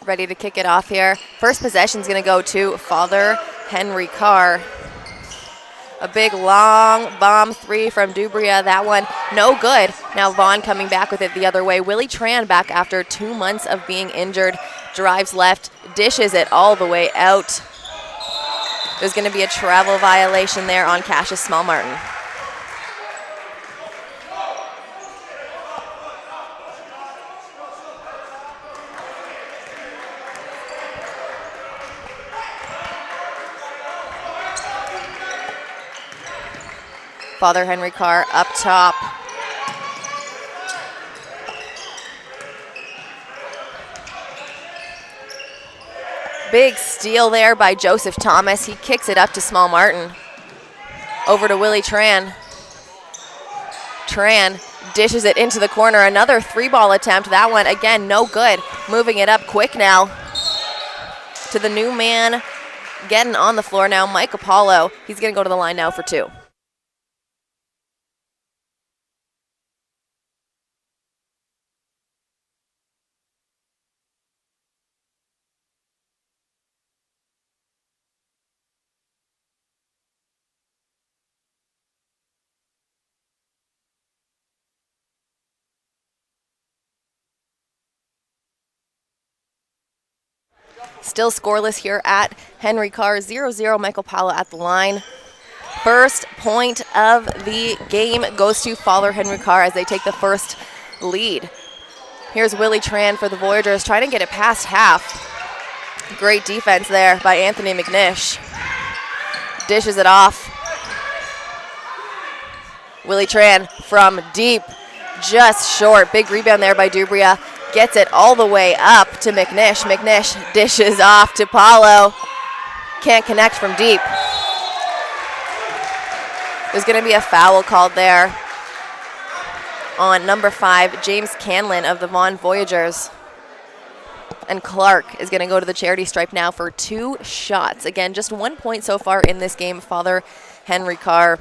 ready to kick it off here. First possession is going to go to Father Henry Carr. A big long bomb three from Dubria. That one no good. Now Vaughan coming back with it the other way. Willie Tran back after 2 months of being injured. Drives left, dishes it all the way out. There's going to be a travel violation there on Cassius Small-Martin. Father Henry Carr up top. Big steal there by Joseph Thomas. He kicks it up to Small-Martin. Over to Willie Tran. Tran dishes it into the corner. Another 3-ball attempt. That one, again, no good. Moving it up quick now to the new man getting on the floor now, Mike Apollo. He's going to go to the line now for 2. Still scoreless here at Henry Carr, 0-0, Michael Paulo at the line. First point of the game goes to Father Henry Carr as they take the first lead. Here's Willie Tran for the Voyageurs, trying to get it past half. Great defense there by Anthony McNish. Dishes it off. Willie Tran from deep, just short. Big rebound there by Dubria. Gets it all the way up to McNish. McNish dishes off to Paulo. Can't connect from deep. There's going to be a foul called there on number 5, James Canlin of the Vaughan Voyageurs. And Clark is going to go to the charity stripe now for 2 shots. Again, just 1 point so far in this game, Father Henry Carr.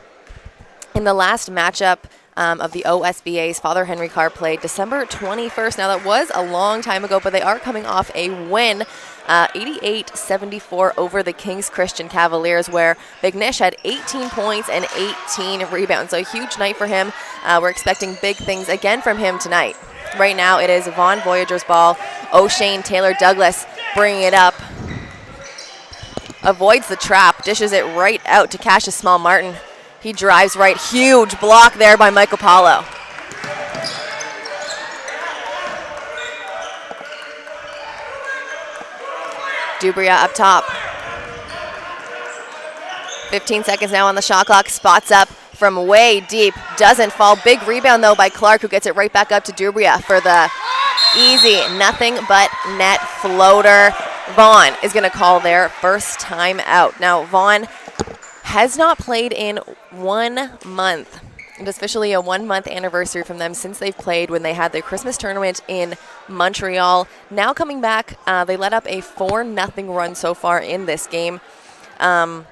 In the last matchup of the OSBA's, Father Henry Carr played December 21st. Now, that was a long time ago, but they are coming off a win, 88-74 over the King's Christian Cavaliers, where McNish had 18 points and 18 rebounds. So a huge night for him. We're expecting big things again from him tonight. Right now, it is Vaughan Voyageurs ball. O'Shane Taylor Douglas bringing it up. Avoids the trap, dishes it right out to Cassius Small-Martin. He drives right. Huge block there by Michael Paulo. Dubria up top. 15 seconds now on the shot clock. Spots up from way deep. Doesn't fall. Big rebound, though, by Clark, who gets it right back up to Dubria for the easy, nothing but net floater. Vaughan is going to call their first time out. Now, Vaughan has not played in 1 month. It is officially a 1-month anniversary from them since they've played when they had their Christmas tournament in Montreal. Now coming back, they let up a 4-0 run so far in this game. But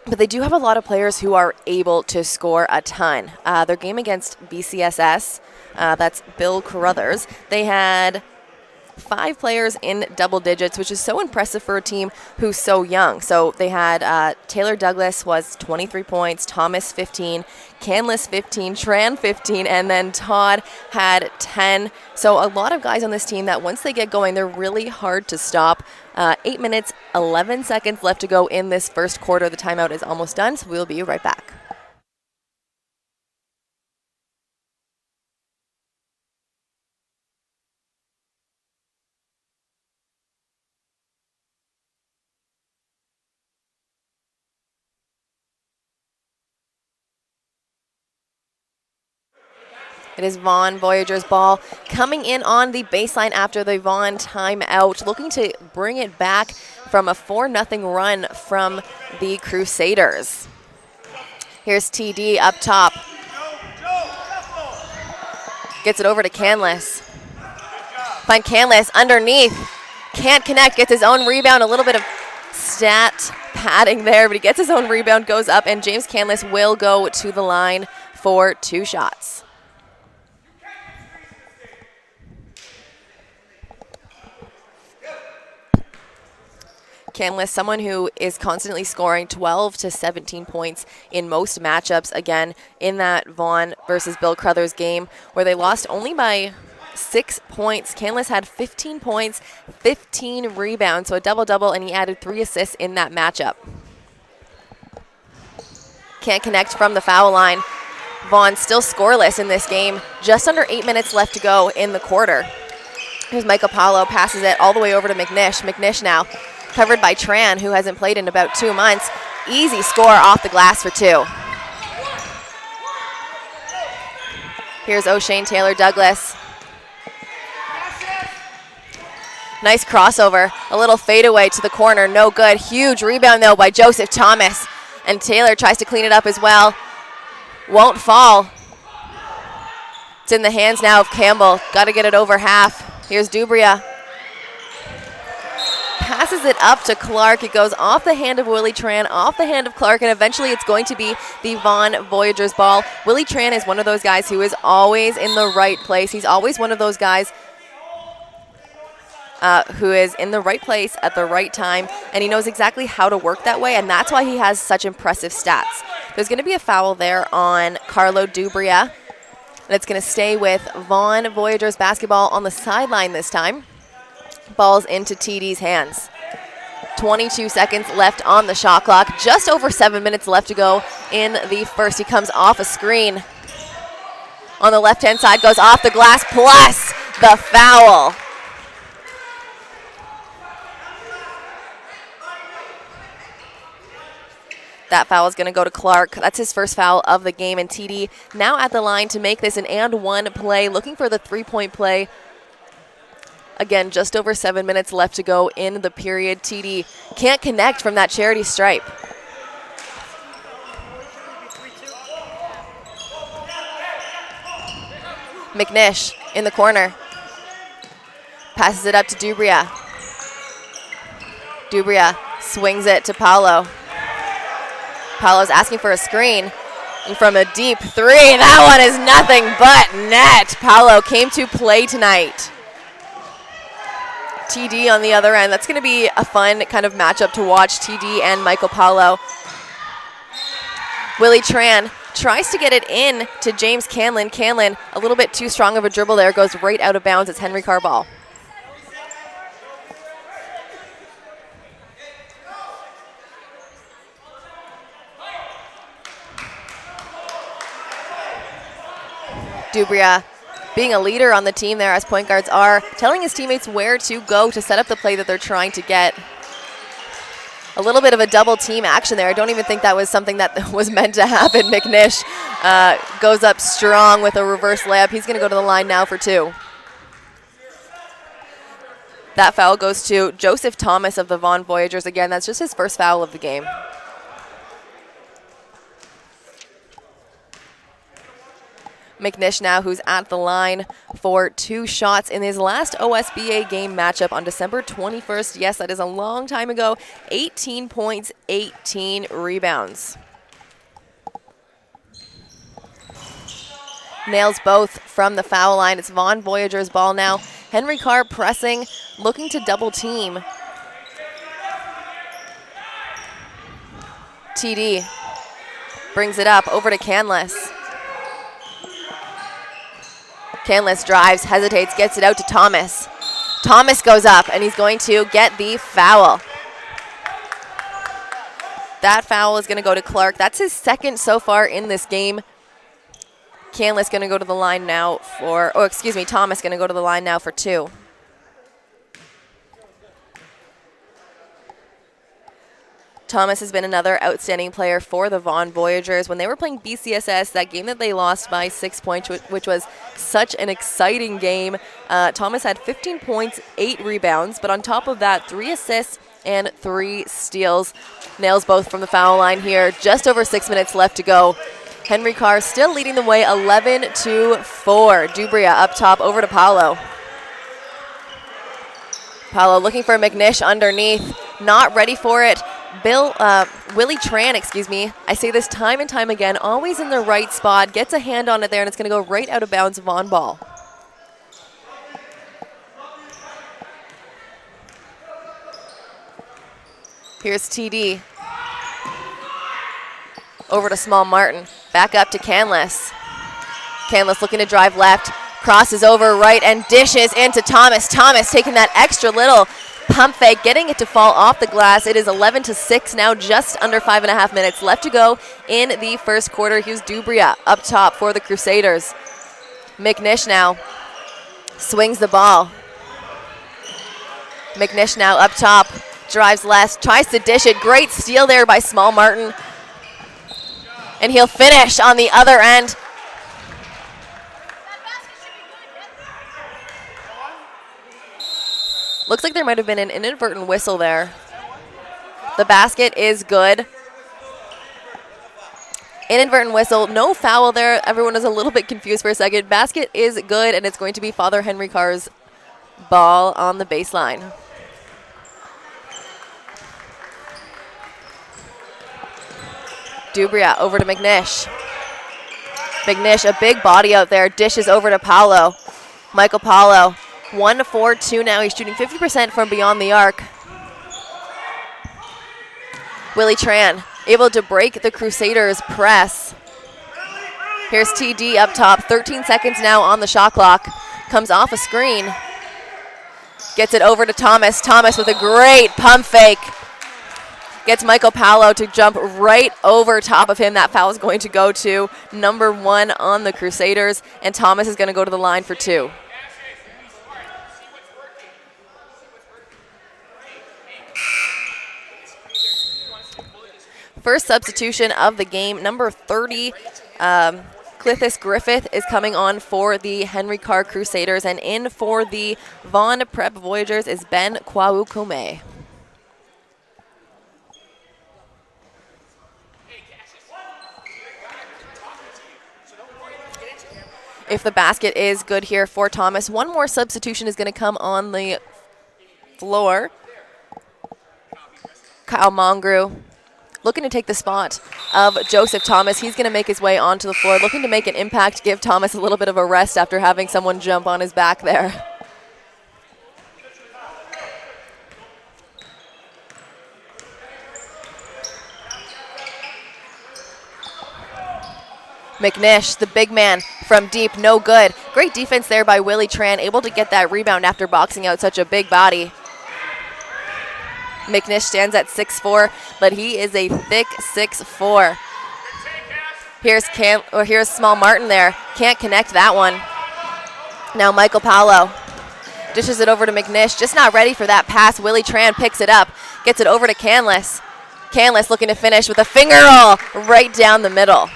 they do have a lot of players who are able to score a ton. Their game against BCSS, that's Bill Carruthers, they had 5 players in double digits, which is so impressive for a team who's so young. So they had Taylor Douglas was 23 points, Thomas 15, Canlis 15, Tran 15, and then Todd had 10. So a lot of guys on this team that once they get going, they're really hard to stop. 8 minutes, 11 seconds left to go in this first quarter. The timeout is almost done, so we'll be right back. It is Vaughan Voyageurs ball coming in on the baseline after the Vaughan timeout, looking to bring it back from a 4-0 run from the Crusaders. Here's TD up top. Gets it over to Canlis. Find Canlis underneath. Can't connect, gets his own rebound. A little bit of stat padding there, but he gets his own rebound, goes up, and James Canlis will go to the line for 2 shots. Canlis, someone who is constantly scoring 12 to 17 points in most matchups. Again, in that Vaughan versus Bill Crothers game where they lost only by 6 points. Canlis had 15 points, 15 rebounds, so a double-double, and he added 3 assists in that matchup. Can't connect from the foul line. Vaughan still scoreless in this game. Just under 8 minutes left to go in the quarter. Here's Michael Paulo, passes it all the way over to McNish. McNish now covered by Tran, who hasn't played in about 2 months. Easy score off the glass for 2. Here's O'Shane Taylor-Douglas. Nice crossover, a little fadeaway to the corner, no good. Huge rebound though by Joseph Thomas. And Taylor tries to clean it up as well. Won't fall. It's in the hands now of Campbell. Got to get it over half. Here's Dubria. Passes it up to Clark. It goes off the hand of Willie Tran, off the hand of Clark, and eventually it's going to be the Vaughan Voyageurs ball. Willie Tran is one of those guys who is always in the right place. He's always one of those guys who is in the right place at the right time, and he knows exactly how to work that way, and that's why he has such impressive stats. There's going to be a foul there on Carlo Dubria, and it's going to stay with Vaughan Voyageurs basketball on the sideline this time. Ball's into TD's hands. 22 seconds left on the shot clock. Just over 7 minutes left to go in the first. He comes off a screen. On the left-hand side, goes off the glass, plus the foul. That foul is going to go to Clark. That's his first foul of the game, and TD now at the line to make this an and-one play, looking for the three-point play. Again, just over 7 minutes left to go in the period. TD can't connect from that charity stripe. McNish in the corner. Passes it up to Dubria. Dubria swings it to Paulo. Paulo's asking for a screen. And from a deep three, that one is nothing but net. Paulo came to play tonight. TD on the other end. That's going to be a fun kind of matchup to watch, TD and Michael Paulo. Willie Tran tries to get it in to James Canlin. Canlin, a little bit too strong of a dribble there, goes right out of bounds. It's Henry Carr ball. Dubria, being a leader on the team there, as point guards are, telling his teammates where to go to set up the play that they're trying to get. A little bit of a double team action there. I don't even think that was something that was meant to happen. McNish goes up strong with a reverse layup. He's going to go to the line now for 2. That foul goes to Joseph Thomas of the Vaughan Voyageurs. Again, that's just his first foul of the game. McNish now, who's at the line for 2 shots in his last OSBA game matchup on December 21st. Yes, that is a long time ago. 18 points, 18 rebounds. Nails both from the foul line. It's Vaughan Voyageurs ball now. Henry Carr pressing, looking to double team. TD brings it up over to Canlis. Canlis drives, hesitates, gets it out to Thomas. Thomas goes up, and he's going to get the foul. That foul is going to go to Clark. That's his second so far in this game. Canlis going to go to the line now for, Thomas going to go to the line now for 2. Thomas has been another outstanding player for the Vaughan Voyageurs. When they were playing BCSS, that game that they lost by 6 points, which was such an exciting game, Thomas had 15 points, 8 rebounds, but on top of that, 3 assists and 3 steals. Nails both from the foul line here. Just over 6 minutes left to go. Henry Carr still leading the way, 11-4. Dubria up top over to Paulo. Paulo looking for McNish underneath. Not ready for it. Willie Tran, I say this time and time again, always in the right spot, gets a hand on it there, and it's going to go right out of bounds. Vaughan ball. Here's TD. Over to Small Martin. Back up to Canlis. Canlis looking to drive left. Crosses over right and dishes into Thomas. Thomas taking that extra little pump fake, getting it to fall off the glass. It is 11-6 now, just under 5.5 minutes left to go in the first quarter. Here's Dubria up top for the Crusaders. McNish now swings the ball. McNish now up top, drives left, tries to dish it. Great steal there by Small Martin. And he'll finish on the other end. Looks like there might have been an inadvertent whistle there. The basket is good. Inadvertent whistle, no foul there. Everyone was a little bit confused for a second. Basket is good, and it's going to be Father Henry Carr's ball on the baseline. Dubria over to McNish. McNish, a big body out there, dishes over to Paolo. Michael Paolo, 1-4-2 now. He's shooting 50% from beyond the arc. Willie Tran able to break the Crusaders' press. Here's TD up top, 13 seconds now on the shot clock. Comes off a screen. Gets it over to Thomas. Thomas with a great pump fake. Gets Michael Paolo to jump right over top of him. That foul is going to go to number 1 on the Crusaders, and Thomas is going to go to the line for 2. First substitution of the game, number 30, Clithis Griffith is coming on for the Henry Carr Crusaders, and in for the Vaughan Prep Voyagers is Ben Kwaukume. If the basket is good here for Thomas, one more substitution is going to come on the floor. Kyle Mongrue looking to take the spot of Joseph Thomas. He's going to make his way onto the floor, looking to make an impact, give Thomas a little bit of a rest after having someone jump on his back there. McNish, the big man from deep, no good. Great defense there by Willie Tran, able to get that rebound after boxing out such a big body. McNish stands at 6'4", but he is a thick 6'4". Here's Small Martin there. Can't connect that one. Now Michael Paolo dishes it over to McNish. Just not ready for that pass. Willie Tran picks it up, gets it over to Canlis. Canlis looking to finish with a finger roll right down the middle.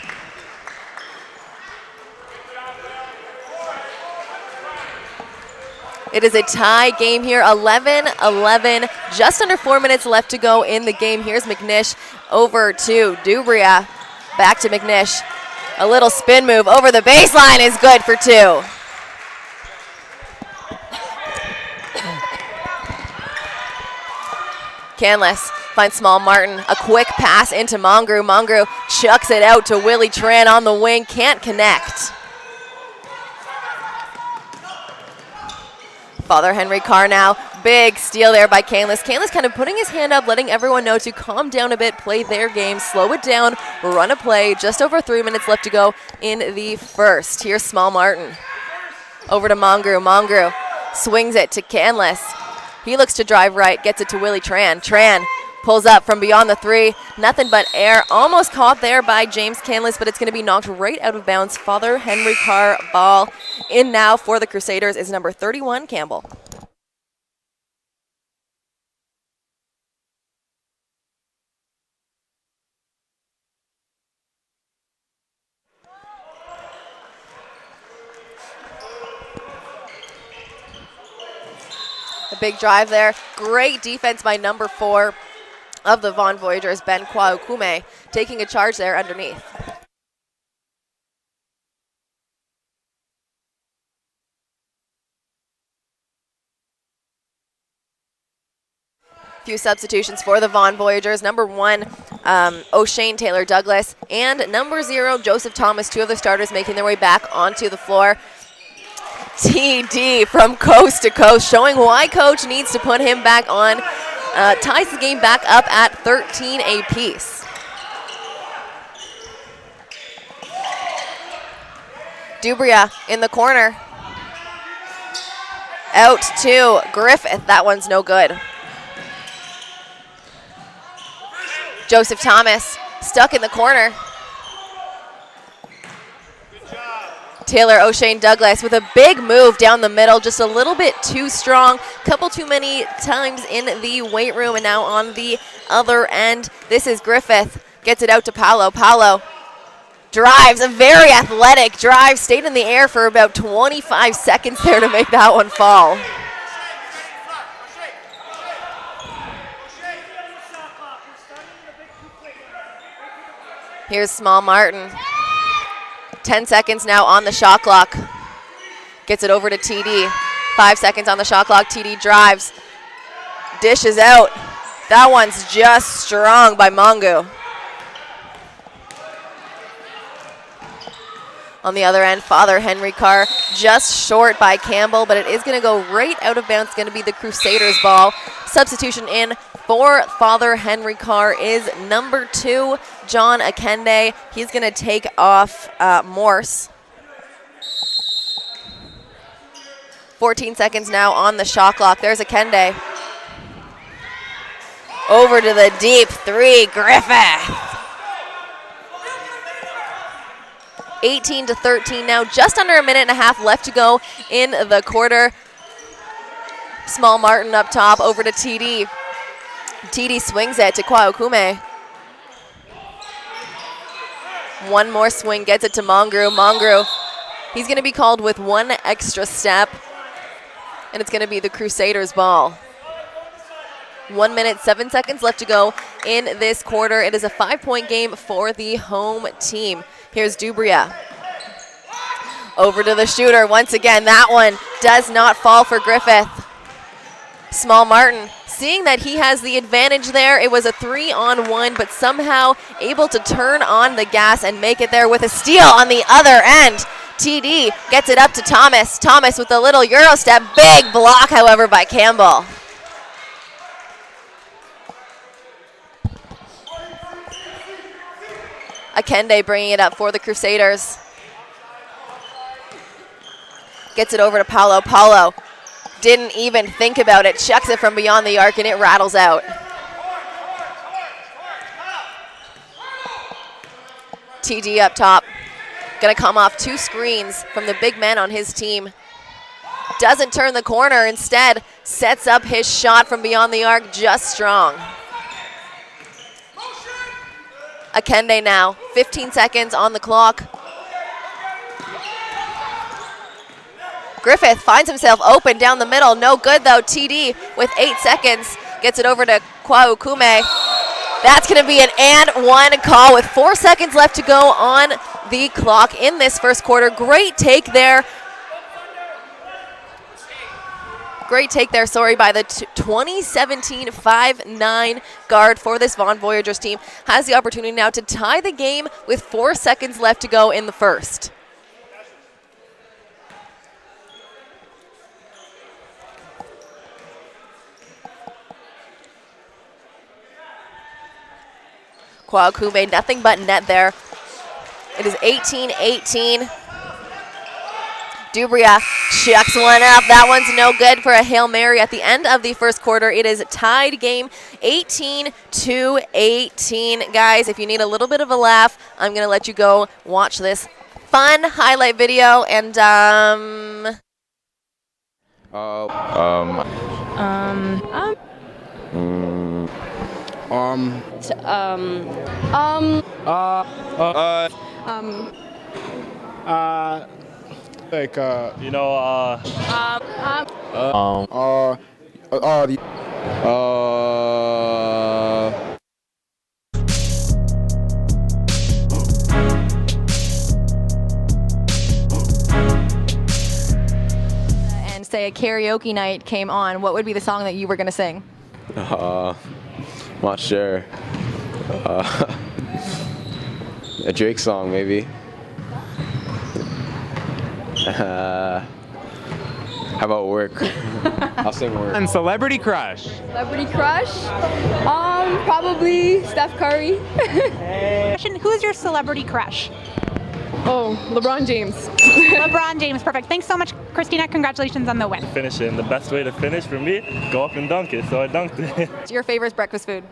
It is a tie game here, 11-11, just under 4 minutes left to go in the game. Here's McNish over to Dubria, back to McNish. A little spin move over the baseline is good for 2. Canlis finds Small Martin, a quick pass into Mongrue. Mongrue chucks it out to Willie Tran on the wing, can't connect. Father Henry Carr now, big steal there by Canlis. Canlis kind of putting his hand up, letting everyone know to calm down a bit, play their game, slow it down, run a play. Just over 3 minutes left to go in the first. Here's Small Martin. Over to Mongrue. Mongrue swings it to Canlis. He looks to drive right, gets it to Willie Tran. Tran pulls up from beyond the 3. Nothing but air. Almost caught there by James Canlis, but it's going to be knocked right out of bounds. Father Henry Carr ball. In now for the Crusaders is number 31, Campbell. A big drive there. Great defense by number 4 of the Vaughan Voyagers, Ben Kwaukume, taking a charge there underneath. Few substitutions for the Vaughan Voyagers. Number 1, O'Shane Taylor Douglas, and number 0, Joseph Thomas, 2 of the starters making their way back onto the floor. TD from coast to coast, showing why coach needs to put him back on ties the game back up at 13 apiece. Dubria in the corner. Out to Griffith. That one's no good. Joseph Thomas stuck in the corner. Taylor O'Shane Douglas with a big move down the middle, just a little bit too strong, couple too many times in the weight room, and now on the other end, this is Griffith, gets it out to Paolo. Paolo drives, a very athletic drive, stayed in the air for about 25 seconds there to make that one fall. Here's Small Martin. 10 seconds now on the shot clock. Gets it over to TD. 5 seconds on the shot clock. TD drives. Dishes out. That one's just strong by Mongu. On the other end, Father Henry Carr just short by Campbell, but it is going to go right out of bounds. Going to be the Crusaders' ball. Substitution in for Father Henry Carr is number 2, John Akende. He's going to take off Morse. 14 seconds now on the shot clock. There's Akende. Over to the deep 3, Griffith. 18-13 now, just under a minute and a half left to go in the quarter. Small Martin up top, over to TD. TD swings it to Kwaokume. One more swing, gets it to Mongru. Mongru, he's going to be called with one extra step, and it's going to be the Crusaders' ball. 1 minute, 7 seconds left to go in this quarter. It is a 5-point game for the home team. Here's Dubria. Over to the shooter once again. That one does not fall for Griffith. Small Martin, seeing that he has the advantage there. It was a 3-on-1, but somehow able to turn on the gas and make it there with a steal on the other end. TD gets it up to Thomas. Thomas with a little Euro step. Big block, however, by Campbell. Akende bringing it up for the Crusaders. Gets it over to Paolo. Paolo didn't even think about it. Chucks it from beyond the arc, and it rattles out. TD up top. Going to come off 2 screens from the big men on his team. Doesn't turn the corner. Instead, sets up his shot from beyond the arc just strong. Akende now, 15 seconds on the clock. Griffith finds himself open down the middle. No good though. TD with 8 seconds. Gets it over to Kwaokume. That's going to be an and one call with 4 seconds left to go on the clock in this first quarter. Great take there. Great take there, by the 2017 5'9" guard for this Vaughan Voyageurs team. Has the opportunity now to tie the game with 4 seconds left to go in the first. Kwaokume, nothing but net there. It is 18-18. Dubria chucks one up. That one's no good for a Hail Mary at the end of the first quarter. It is a tied game, 18-18. Guys, if you need a little bit of a laugh, I'm going to let you go watch this fun highlight video. And, like and say a karaoke night came on, what would be the song that you were going to sing? Not sure. A Drake song, maybe. How about work? I'll sing work. And celebrity crush. Celebrity crush? Probably Steph Curry. Who's your celebrity crush? Oh, LeBron James. LeBron James, perfect. Thanks so much, Christina. Congratulations on the win. Finish it, and the best way to finish for me, go up and dunk it, so I dunked it. What's your favorite breakfast food?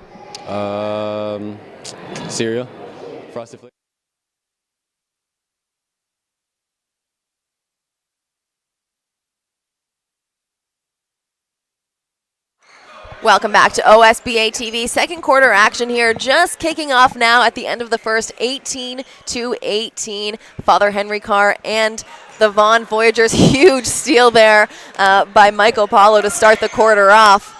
Cereal. Frosted Flakes. Welcome back to OSBA TV. Second quarter action here, just kicking off now at the end of the first, 18-18. Father Henry Carr and the Vaughan Voyagers. Huge steal there by Michael Paulo to start the quarter off.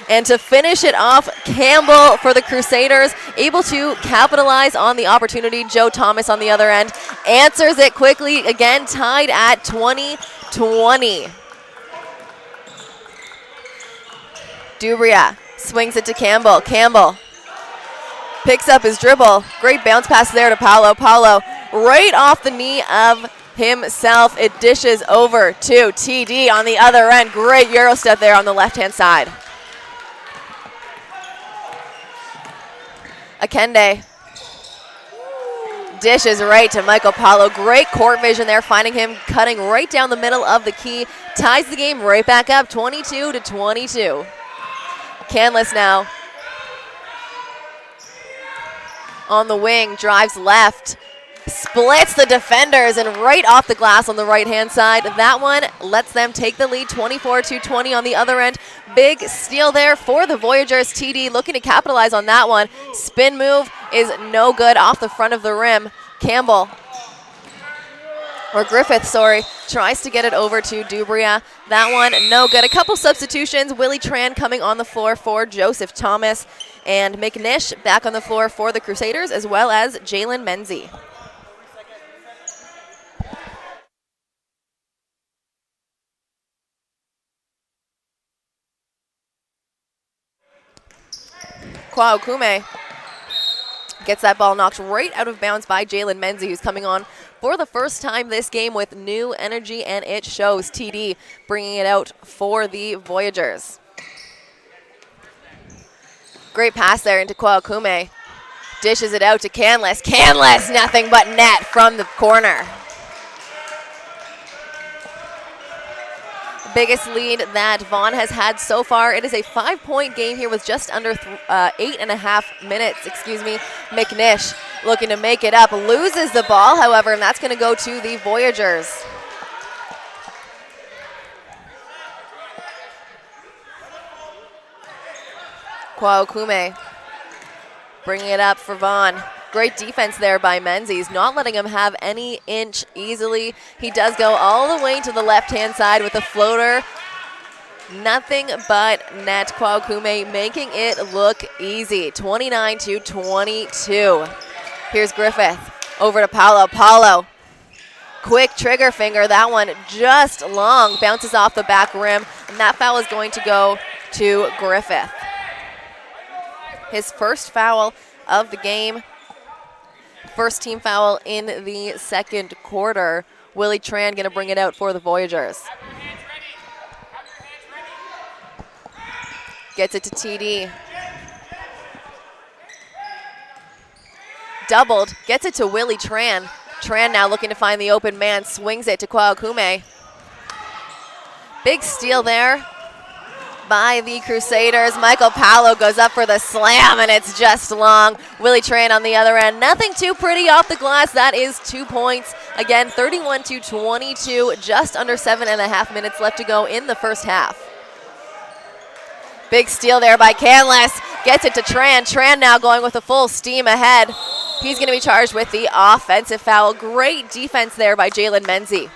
And to finish it off, Campbell for the Crusaders, able to capitalize on the opportunity. Joe Thomas on the other end answers it quickly, again tied at 20-20. Dubria swings it to Campbell. Campbell picks up his dribble. Great bounce pass there to Paulo. Paulo right off the knee of himself. It dishes over to TD on the other end. Great Euro step there on the left-hand side. Akende dishes right to Michael Paulo. Great court vision there, finding him cutting right down the middle of the key. Ties the game right back up, 22-22. Canless now on the wing, drives left, splits the defenders, and right off the glass on the right-hand side. That one lets them take the lead, 24-20 on the other end. Big steal there for the Voyagers. TD looking to capitalize on that one. Spin move is no good off the front of the rim. Campbell, or Griffith, sorry, tries to get it over to Dubria. That one, no good. A couple substitutions. Willie Tran coming on the floor for Joseph Thomas, and McNish back on the floor for the Crusaders, as well as Jalen Menzie. Kwaokume gets that ball knocked right out of bounds by Jalen Menzie, who's coming on for the first time this game with new energy, and it shows. TD bringing it out for the Voyagers. Great pass there into Kwaokume. Dishes it out to Canless. Canless, nothing but net from the corner. Biggest lead that Vaughan has had so far. It is a 5-point game here with just under 8.5 minutes. McNish looking to make it up. Loses the ball, however, and that's going to go to the Voyagers. Kwaokume bringing it up for Vaughan. Great defense there by Menzies, not letting him have any inch easily. He does go all the way to the left-hand side with a floater. Nothing but net. Kwaokume making it look easy. 29-22. Here's Griffith over to Paulo. Paulo, quick trigger finger. That one just long. Bounces off the back rim, and that foul is going to go to Griffith. His first foul of the game. First team foul in the second quarter. Willie Tran going to bring it out for the Voyagers. Gets it to TD. Doubled, gets it to Willie Tran. Tran now looking to find the open man, swings it to Kwaokume. Big steal there by the Crusaders. Michael Paulo goes up for the slam, and it's just long. Willie Tran on the other end. Nothing too pretty off the glass. That is 2 points. Again, 31-22. Just under 7.5 minutes left to go in the first half. Big steal there by Canless. Gets it to Tran. Tran now going with a full steam ahead. He's going to be charged with the offensive foul. Great defense there by Jalen Menzie.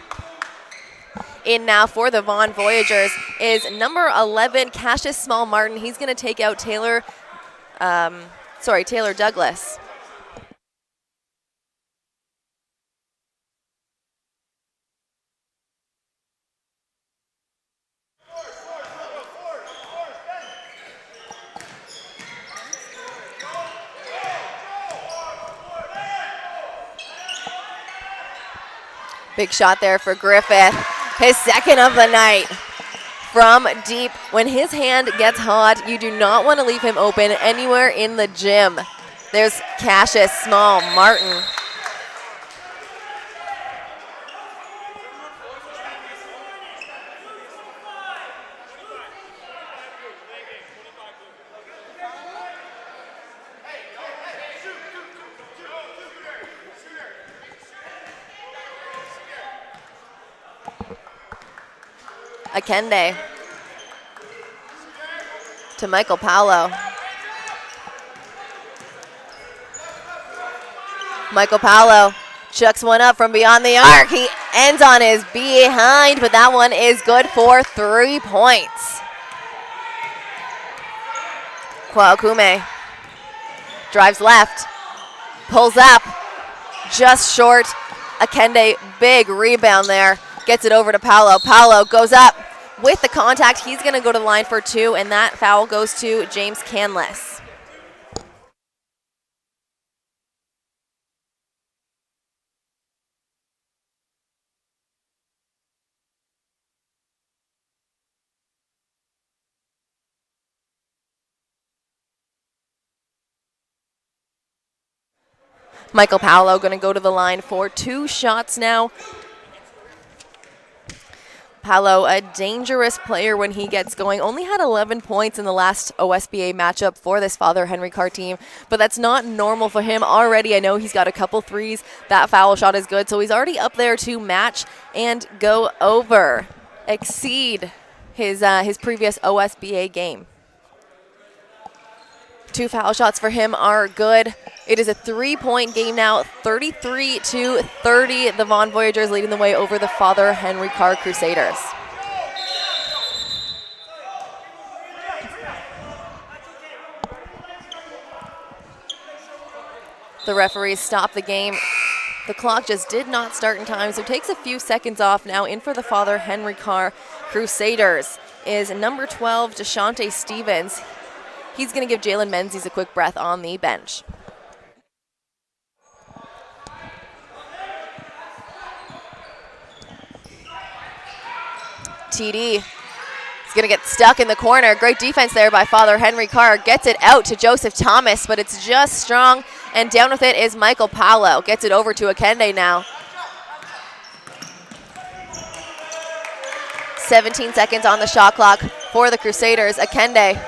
In now for the Vaughan Voyagers is number 11, Cassius Small-Martin. He's going to take out Taylor Douglas. Big shot there for Griffith. His second of the night from deep. When his hand gets hot, you do not want to leave him open anywhere in the gym. There's Cassius, Small, Martin. Akende to Michael Paolo. Michael Paolo chucks one up from beyond the arc. He ends on his behind, but that one is good for 3 points. Kwaokume drives left, pulls up, just short. Akende, big rebound there. Gets it over to Paolo. Paolo goes up with the contact. He's going to go to the line for 2, and that foul goes to James Canless. Michael Paolo going to go to the line for 2 shots now. Paolo, a dangerous player when he gets going, only had 11 points in the last OSBA matchup for this Father Henry Carr team, but that's not normal for him already. I know he's got a couple threes. That foul shot is good, so he's already up there to match and go over, exceed his previous OSBA game. 2 foul shots for him are good. It is a 3-point game now, 33-30. The Vaughan Voyageurs leading the way over the Father Henry Carr Crusaders. The referees stop the game. The clock just did not start in time, so it takes a few seconds off now. In for the Father Henry Carr Crusaders is number 12, Deshante Stevens. He's going to give Jalen Menzies a quick breath on the bench. TD is going to get stuck in the corner. Great defense there by Father Henry Carr. Gets it out to Joseph Thomas, but it's just strong. And down with it is Michael Paolo. Gets it over to Akende now. 17 seconds on the shot clock for the Crusaders. Akende.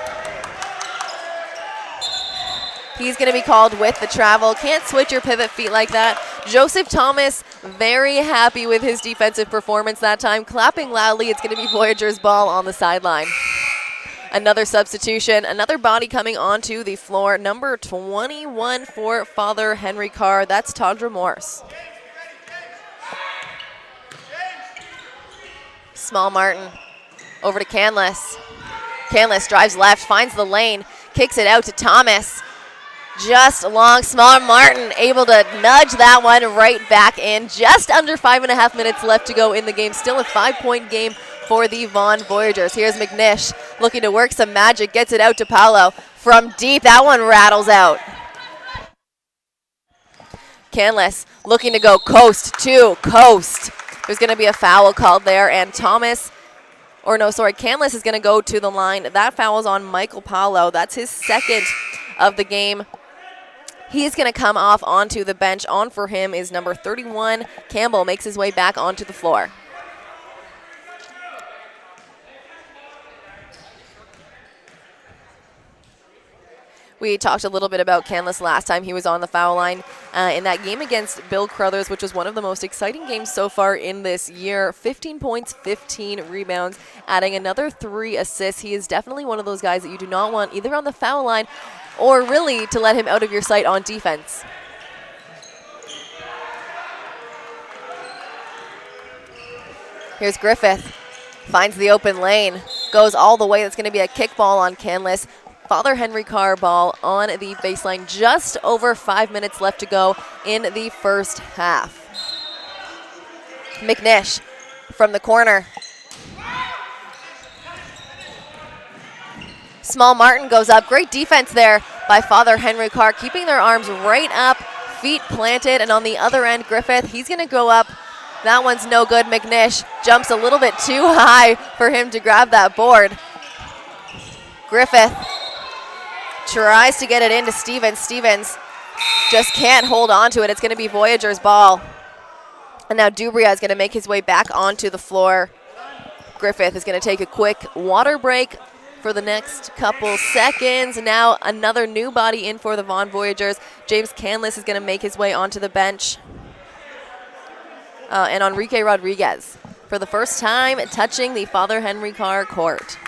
He's going to be called with the travel. Can't switch your pivot feet like that. Joseph Thomas, very happy with his defensive performance that time. Clapping loudly. It's going to be Voyageurs ball on the sideline. Another substitution, another body coming onto the floor. Number 21 for Father Henry Carr. That's Tondra Morse. Small Martin over to Canless. Canless drives left, finds the lane, kicks it out to Thomas. Just long. Small Martin able to nudge that one right back in. Just under 5.5 minutes left to go in the game. Still a 5-point game for the Vaughan Voyageurs. Here's McNish looking to work some magic. Gets it out to Paolo from deep. That one rattles out. Canless looking to go coast to coast. There's going to be a foul called there, and Canless is going to go to the line. That foul's on Michael Paolo. That's his second of the game. He's going to come off onto the bench. On for him is number 31. Campbell makes his way back onto the floor. We talked a little bit about Canless last time he was on the foul line in that game against Bill Crothers, which was one of the most exciting games so far in this year. 15 points, 15 rebounds, adding another 3 assists. He is definitely one of those guys that you do not want either on the foul line or really to let him out of your sight on defense. Here's Griffith, finds the open lane, goes all the way. That's going to be a kickball on Canless. Father Henry Carr ball on the baseline. Just over 5 minutes left to go in the first half. McNish from the corner. Small Martin goes up. Great defense there by Father Henry Carr, keeping their arms right up, feet planted, and on the other end, Griffith, he's going to go up That one's no good. McNish jumps a little bit too high for him to grab that board. Griffith tries to get it into Stevens. Stevens just can't hold on to it. It's going to be Voyager's ball. And now Dubria is going to make his way back onto the floor. Griffith is going to take a quick water break for the next couple seconds. Now another new body in for the Vaughan Voyagers. James Canlis is going to make his way onto the bench. And Enrique Rodriguez, for the first time, touching the Father Henry Carr court.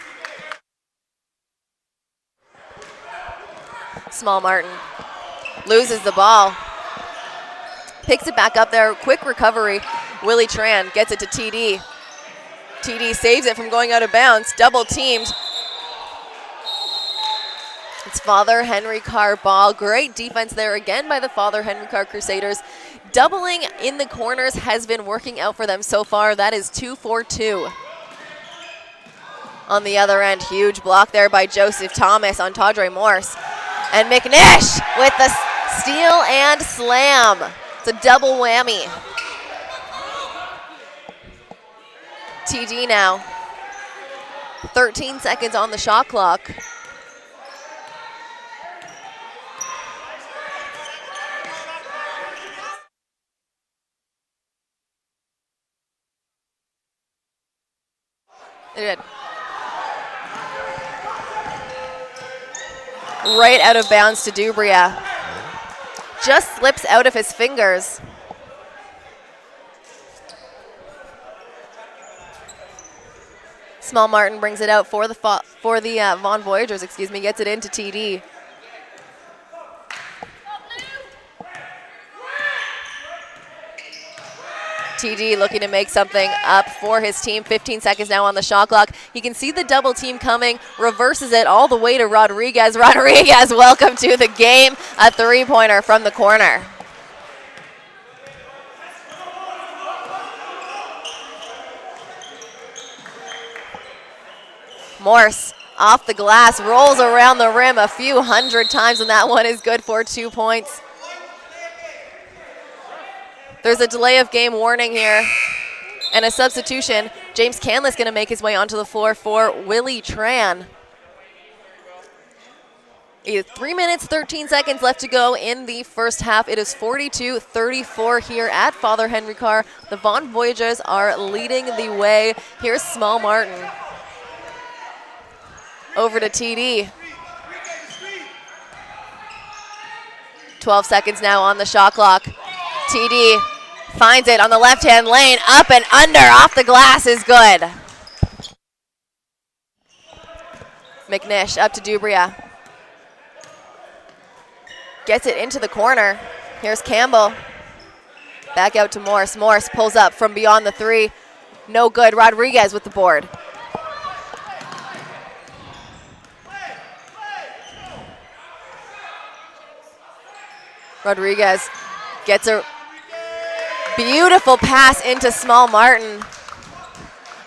Small Martin loses the ball. Picks it back up there. Quick recovery. Willie Tran gets it to TD. TD saves it from going out of bounds. Double teamed. It's Father Henry Carr ball. Great defense there again by the Father Henry Carr Crusaders. Doubling in the corners has been working out for them so far. That is 2-4-2. On the other end, huge block there by Joseph Thomas on Tadre Morse. And McNish with the steal and slam. It's a double whammy. TD now. 13 seconds on the shot clock. They're good. Right out of bounds to Dubria. Just slips out of his fingers. Small Martin brings it out for the Vaughan Voyagers, gets it into TD. TD looking to make something up for his team. 15 seconds now on the shot clock. You can see the double team coming, reverses it all the way to Rodriguez. Rodriguez, welcome to the game. A three-pointer from the corner. Morse off the glass, rolls around the rim a few hundred times, and that one is good for 2 points. There's a delay of game warning here and a substitution. James Canlis going to make his way onto the floor for Willie Tran. 3 minutes, 13 seconds left to go in the first half. It is 42-34 here at Father Henry Carr. The Vaughan Voyagers are leading the way. Here's Small Martin. Over to TD. 12 seconds now on the shot clock. TD finds it on the left-hand lane, up and under, off the glass is good. McNish up to Dubria. Gets it into the corner. Here's Campbell. Back out to Morse. Morse pulls up from beyond the three. No good. Rodriguez with the board. Rodriguez gets a beautiful pass into Small Martin.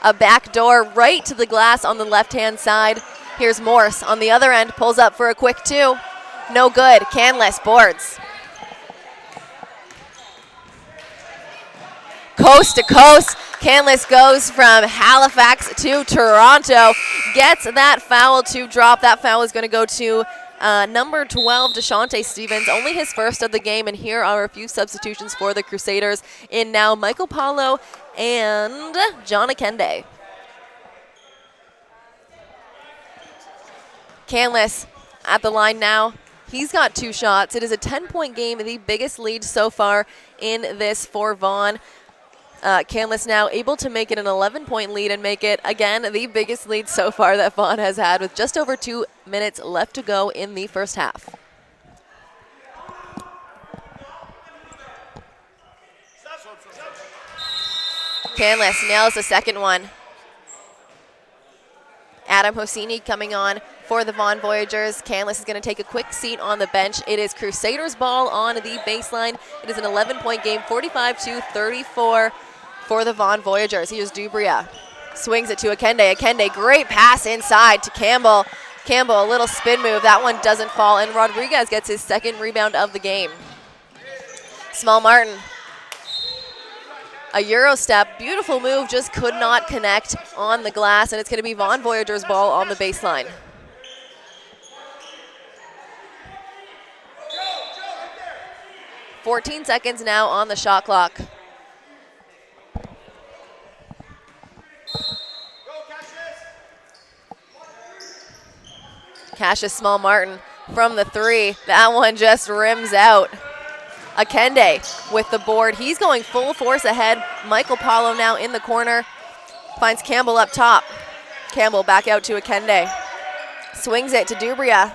A backdoor right to the glass on the left-hand side. Here's Morse on the other end, pulls up for a quick two. No good. Canlis boards. Coast to coast. Canlis goes from Halifax to Toronto. Gets that foul to drop. That foul is going to go to number 12, Deshante Stevens, only his first of the game, and here are a few substitutions for the Crusaders in now Michael Paulo and John Akende. Canlis at the line now. He's got 2 shots. It is a 10-point game, the biggest lead so far in this for Vaughan. Canlis now able to make it an 11-point lead and make it, again, the biggest lead so far that Vaughan has had with just over 2 minutes left to go in the first half. Canlis nails the second one. Adam Hosseini coming on for the Vaughan Voyagers. Canlis is going to take a quick seat on the bench. It is Crusaders ball on the baseline. It is an 11-point game, 45-34 for the Vaughan Voyagers. Here's Dubria. Swings it to Akende. Akende, great pass inside to Campbell. Campbell, a little spin move. That one doesn't fall, and Rodriguez gets his second rebound of the game. Small Martin A Euro step, beautiful move, just could not connect on the glass, and it's going to be Vaughan Voyageurs' ball on the baseline. "14 seconds now on the shot clock. Cassius Small Martin from the 3. That one just rims out. Akende with the board. He's going full force ahead. Michael Paulo now in the corner. Finds Campbell up top. Campbell back out to Akende. Swings it to Dubria.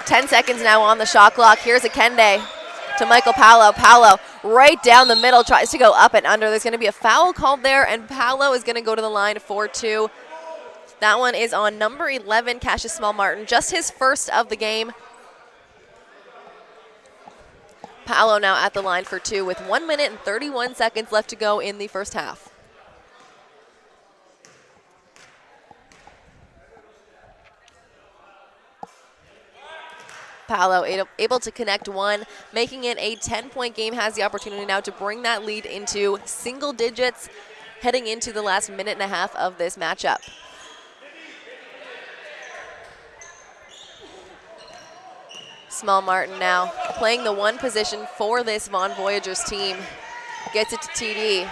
10 seconds now on the shot clock. Here's Akende to Michael Paulo. Paulo right down the middle, tries to go up and under. There's going to be a foul called there, and Paulo is going to go to the line for 2. That one is on number 11, Cassius Small Martin, just his first of the game. Paulo now at the line for 2 with 1 minute and 31 seconds left to go in the first half. Paulo able to connect 1, making it a 10-point game, has the opportunity now to bring that lead into single digits heading into the last minute and a half of this matchup. Small Martin now playing the 1 position for this Vaughan Voyageurs team. Gets it to TD.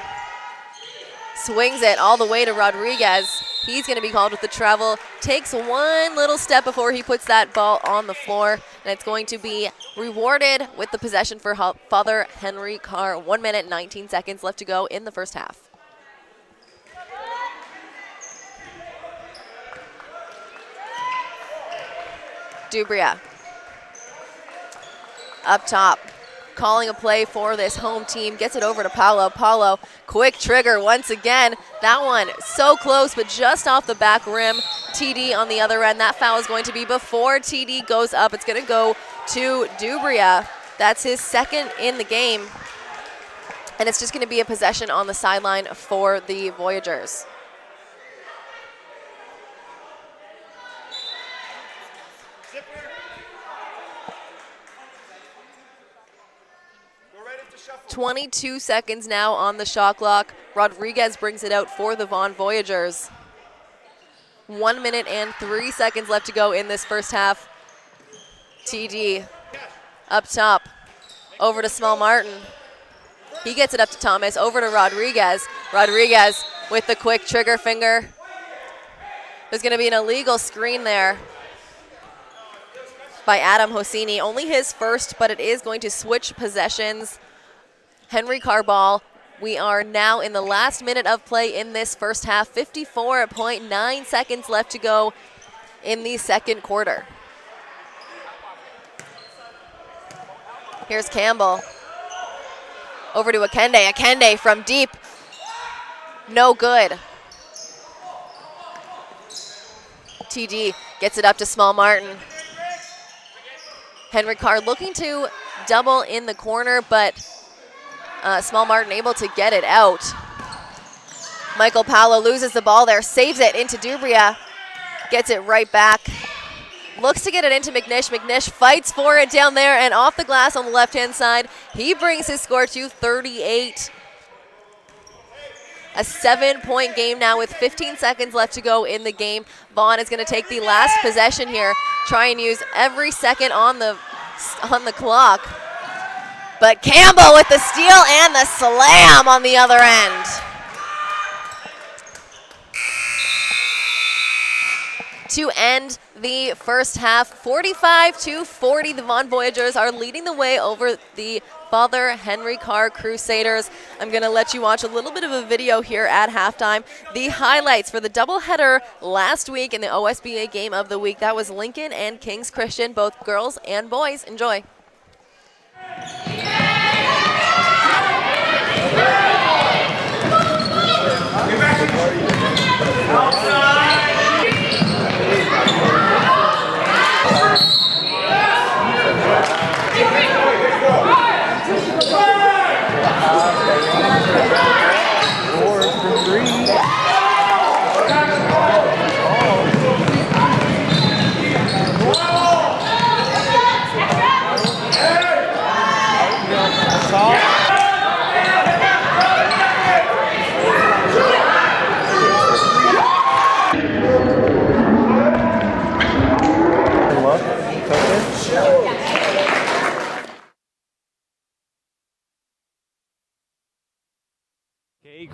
Swings it all the way to Rodriguez. He's going to be called with the travel. Takes 1 little step before he puts that ball on the floor. And it's going to be rewarded with the possession for Father Henry Carr. 1 minute, 19 seconds left to go in the first half. Dubria. Up top, calling a play for this home team, gets it over to Paulo. Paulo, quick trigger once again. That one so close, but just off the back rim. TD on the other end. That foul is going to be before TD goes up. It's going to go to Dubria. That's his 2nd in the game. And it's just going to be a possession on the sideline for the Voyageurs. .22 seconds now on the shot clock. Rodriguez brings it out for the Vaughan Voyageurs. 1 minute and 3 seconds left to go in this first half. TD up top, over to Small Martin. He gets it up to Thomas, over to Rodriguez. Rodriguez with the quick trigger finger. There's going to be an illegal screen there by Adam Hosseini. Only his first, but it is going to switch possessions. Henry Carr ball. We are now in the last minute of play in this first half. 54.9 seconds left to go in the second quarter. Here's Campbell. Over to Akende. Akende from deep. No good. TD gets it up to Small Martin. Henry Carr looking to double in the corner, but Small Martin able to get it out. Michael Paulo loses the ball there, saves it into Dubria, gets it right back. Looks to get it into McNish. McNish fights for it down there and off the glass on the left-hand side. He brings his score to 38. A 7-point game now with 15 seconds left to go in the game. Vaughan is going to take the last possession here, try and use every second on the clock. But Campbell with the steal and the slam on the other end. To end the first half, 45-40, the Vaughan Voyageurs are leading the way over the Father Henry Carr Crusaders. I'm going to let you watch a little bit of a video here at halftime. The highlights for the doubleheader last week in the OSBA game of the week. That was Lincoln and Kings Christian, both girls and boys. Enjoy.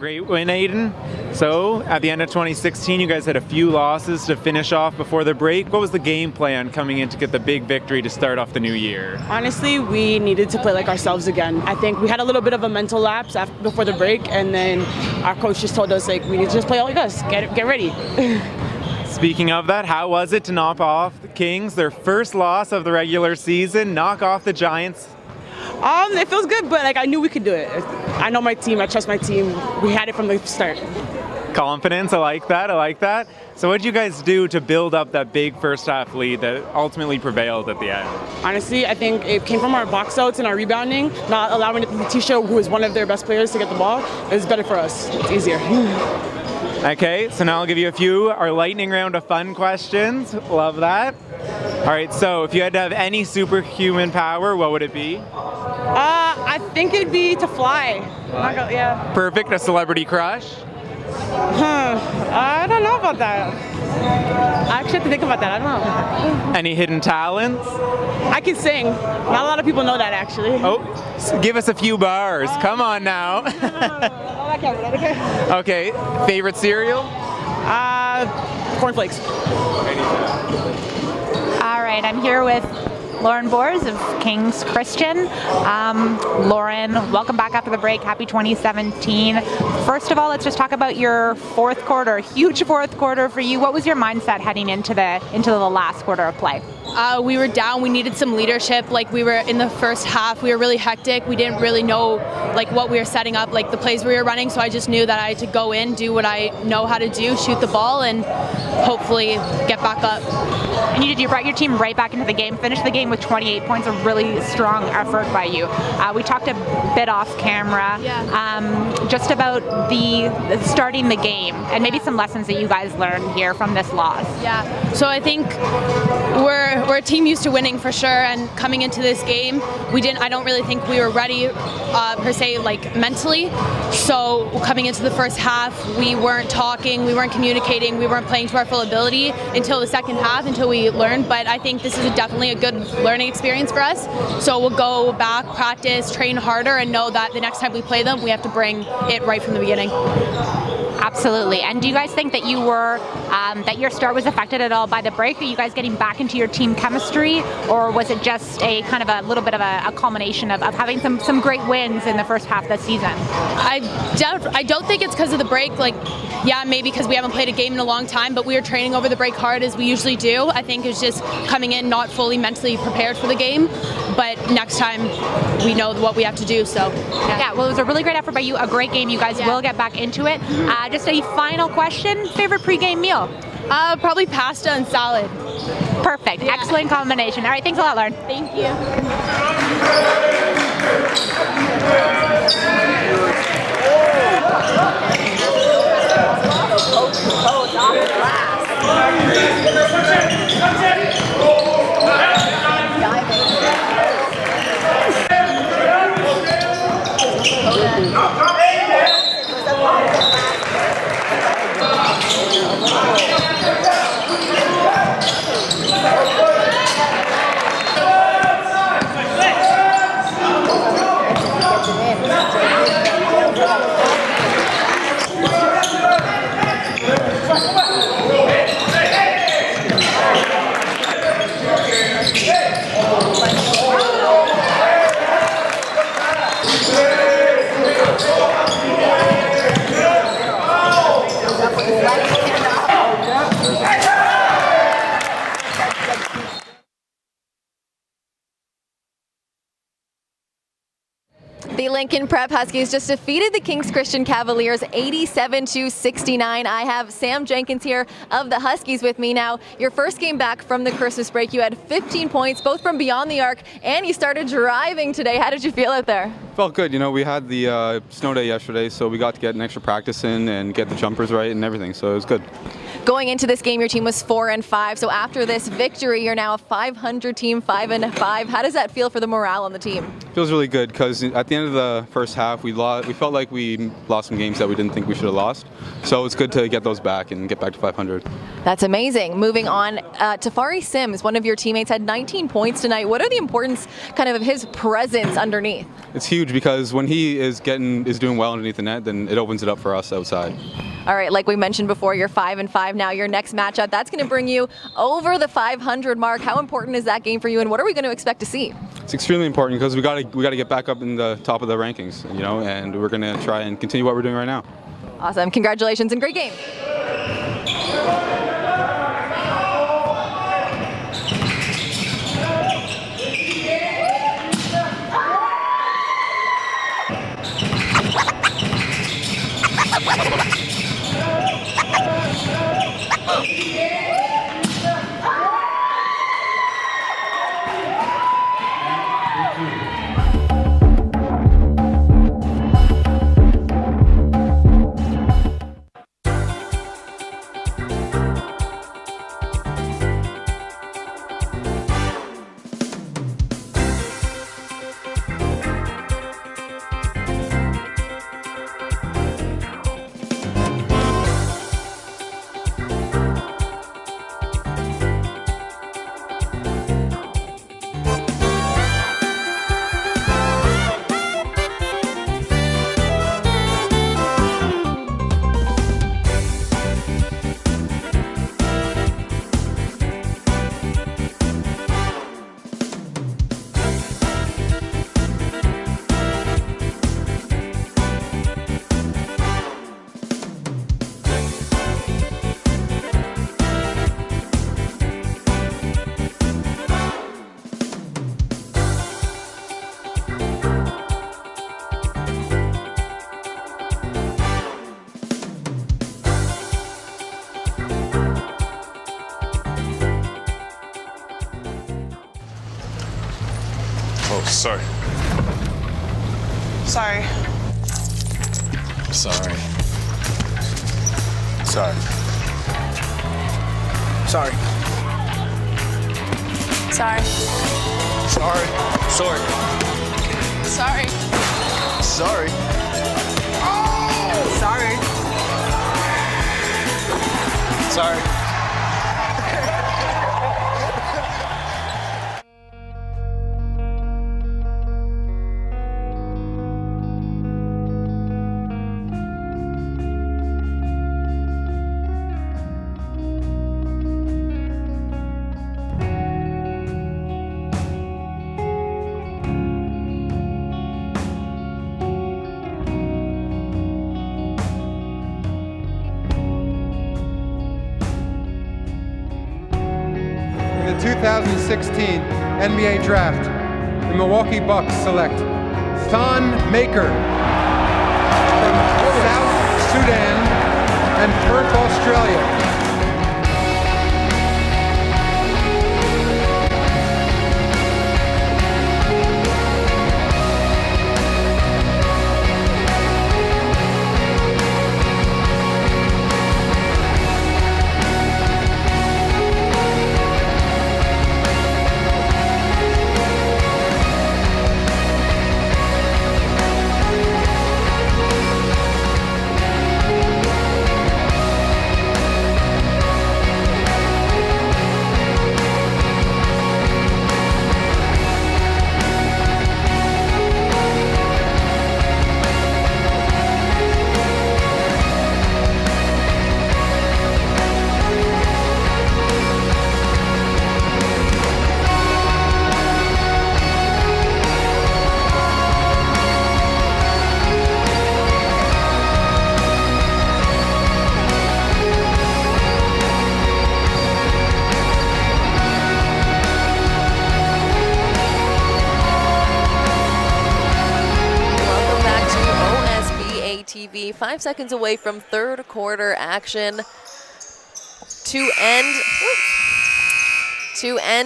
Great win, Aiden. So, at the end of 2016, you guys had a few losses to finish off before the break. What was the game plan coming in to get the big victory to start off the new year? Honestly, we needed to play like ourselves again. I think we had a little bit of a mental lapse before the break, and then our coach just told us, like, we need to just play like us. Get ready. Speaking of that, how was it to knock off the Kings, their first loss of the regular season, knock off the Giants? It feels good, but like I knew we could do it. I know my team. I trust my team. We had it from the start. Confidence, I like that. So what did you guys do to build up that big first half lead that ultimately prevailed at the end? Honestly, I think it came from our box outs and our rebounding, not allowing Letitia, who is one of their best players, to get the ball. It's better for us. It's easier. Okay, so now I'll give you a few, our lightning round of fun questions. Love that. All right, so if you had to have any superhuman power, what would it be? I think it'd be to fly. Yeah. Perfect. A celebrity crush? I don't know about that. I actually have to think about that. I don't know. Any hidden talents? I can sing. Not a lot of people know that, actually. Oh, give us a few bars. Come on now. Okay, favorite cereal? Cornflakes. All right, I'm here with Lauren Bors of King's Christian. Lauren, welcome back after the break. Happy 2017. First of all, let's just talk about your fourth quarter. Huge fourth quarter for you. What was your mindset heading into the last quarter of play? We were down. We needed some leadership. Like, we were in the first half, we were really hectic. We didn't really know like what we were setting up, like the plays we were running. So I just knew that I had to go in, do what I know how to do, shoot the ball, and hopefully get back up. And you brought your team right back into the game. Finished the game with 28 points. A really strong effort by you. We talked a bit off camera, just about the starting the game and maybe some lessons that you guys learned here from this loss. Yeah. So I think we're a team used to winning for sure, and coming into this game, I don't really think we were ready per se, like mentally. So coming into the first half, we weren't talking, we weren't communicating, we weren't playing to our full ability until the second half, until we learned. But I think this is definitely a good learning experience for us. So we'll go back, practice, train harder, and know that the next time we play them, we have to bring it right from the beginning. Absolutely. And do you guys think that you were that your start was affected at all by the break? Are you guys getting back into your team chemistry, or was it just a kind of a little bit of a culmination of having some great wins in the first half of the season? I don't think it's because of the break. Like, yeah, maybe because we haven't played a game in a long time, but we were training over the break hard as we usually do. I think it's just coming in not fully mentally prepared for the game, but next time we know what we have to do. So yeah, well, it was a really great effort by you, a great game. You guys will get back into it. Just a final question, favorite pregame meal? Probably pasta and salad. Perfect. Yeah. Excellent combination. All right, thanks a lot, Lauren. Thank you. The Lincoln Prep Huskies just defeated the King's Christian Cavaliers 87-69. I have Sam Jenkins here of the Huskies with me now. Your first game back from the Christmas break, you had 15 points, both from beyond the arc, and you started driving today. How did you feel out there? Felt good. You know, we had the snow day yesterday, so we got to get an extra practice in and get the jumpers right and everything, so it was good. Going into this game, your team was 4-5. So after this victory, you're now a 500 team, 5-5. How does that feel for the morale on the team? Feels really good because at the end of the first half, we felt like we lost some games that we didn't think we should have lost. So it's good to get those back and get back to 500. That's amazing. Moving on, Tafari Sims, one of your teammates, had 19 points tonight. What are the importance kind of his presence underneath? It's huge because when he is doing well underneath the net, then it opens it up for us outside. All right, like we mentioned before, you're 5-5 now. Your next matchup, that's going to bring you over the 500 mark. How important is that game for you, and what are we going to expect to see? It's extremely important because we got to get back up in the top of the rankings, and we're going to try and continue what we're doing right now. Awesome. Congratulations and great game. Oh, sorry. Sorry. Sorry. Sorry. Sorry. Sorry. Sorry. Sorry. Sorry. Sorry. Sorry. Sorry. In the 2016 NBA Draft, the Milwaukee Bucks select Thon Maker from South Sudan and Perth, Australia. TV, 5 seconds away from third quarter action to end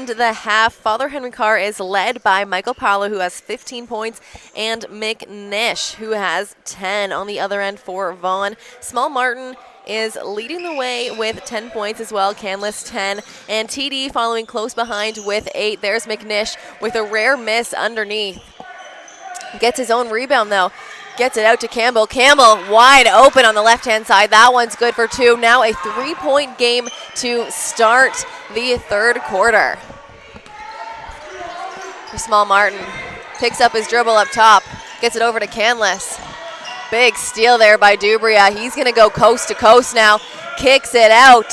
the half. Father Henry Carr is led by Michael Paolo, who has 15 points, and Mick Nish, who has 10 on the other end for Vaughan. Small Martin is leading the way with 10 points as well. Canlis 10, and TD following close behind with 8. There's McNish with a rare miss underneath. Gets his own rebound though. Gets it out to Campbell. Campbell wide open on the left-hand side. That one's good for 2. Now a 3-point game to start the third quarter. Small Martin picks up his dribble up top. Gets it over to Canlis. Big steal there by Dubria. He's going to go coast to coast now. Kicks it out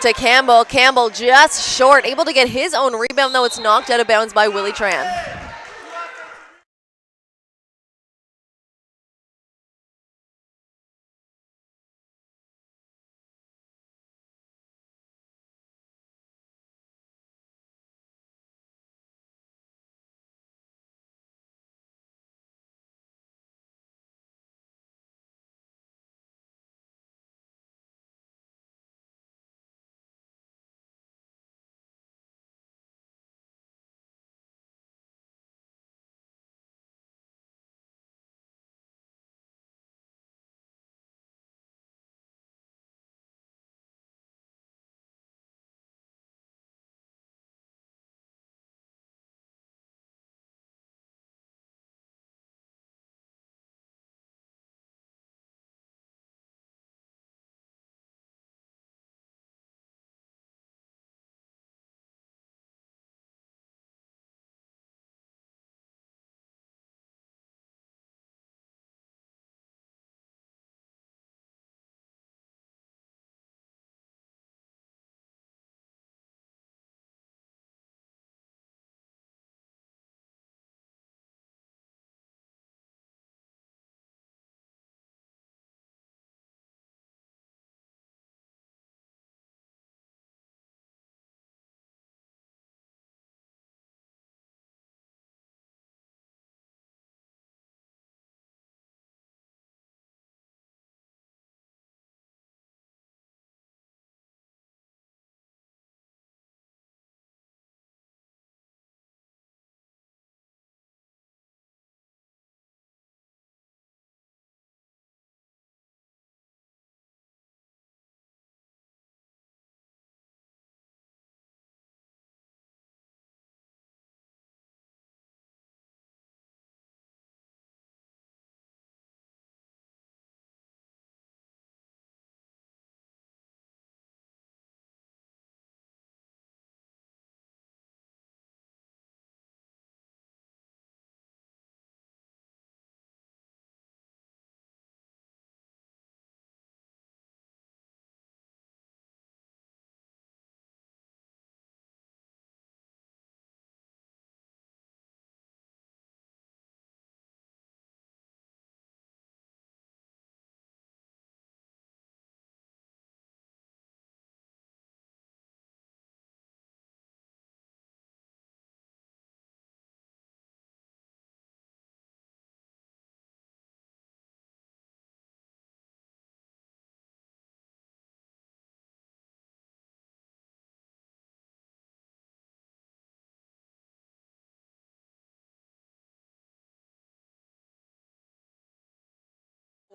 to Campbell. Campbell just short. Able to get his own rebound, though. It's knocked out of bounds by Willie Tran.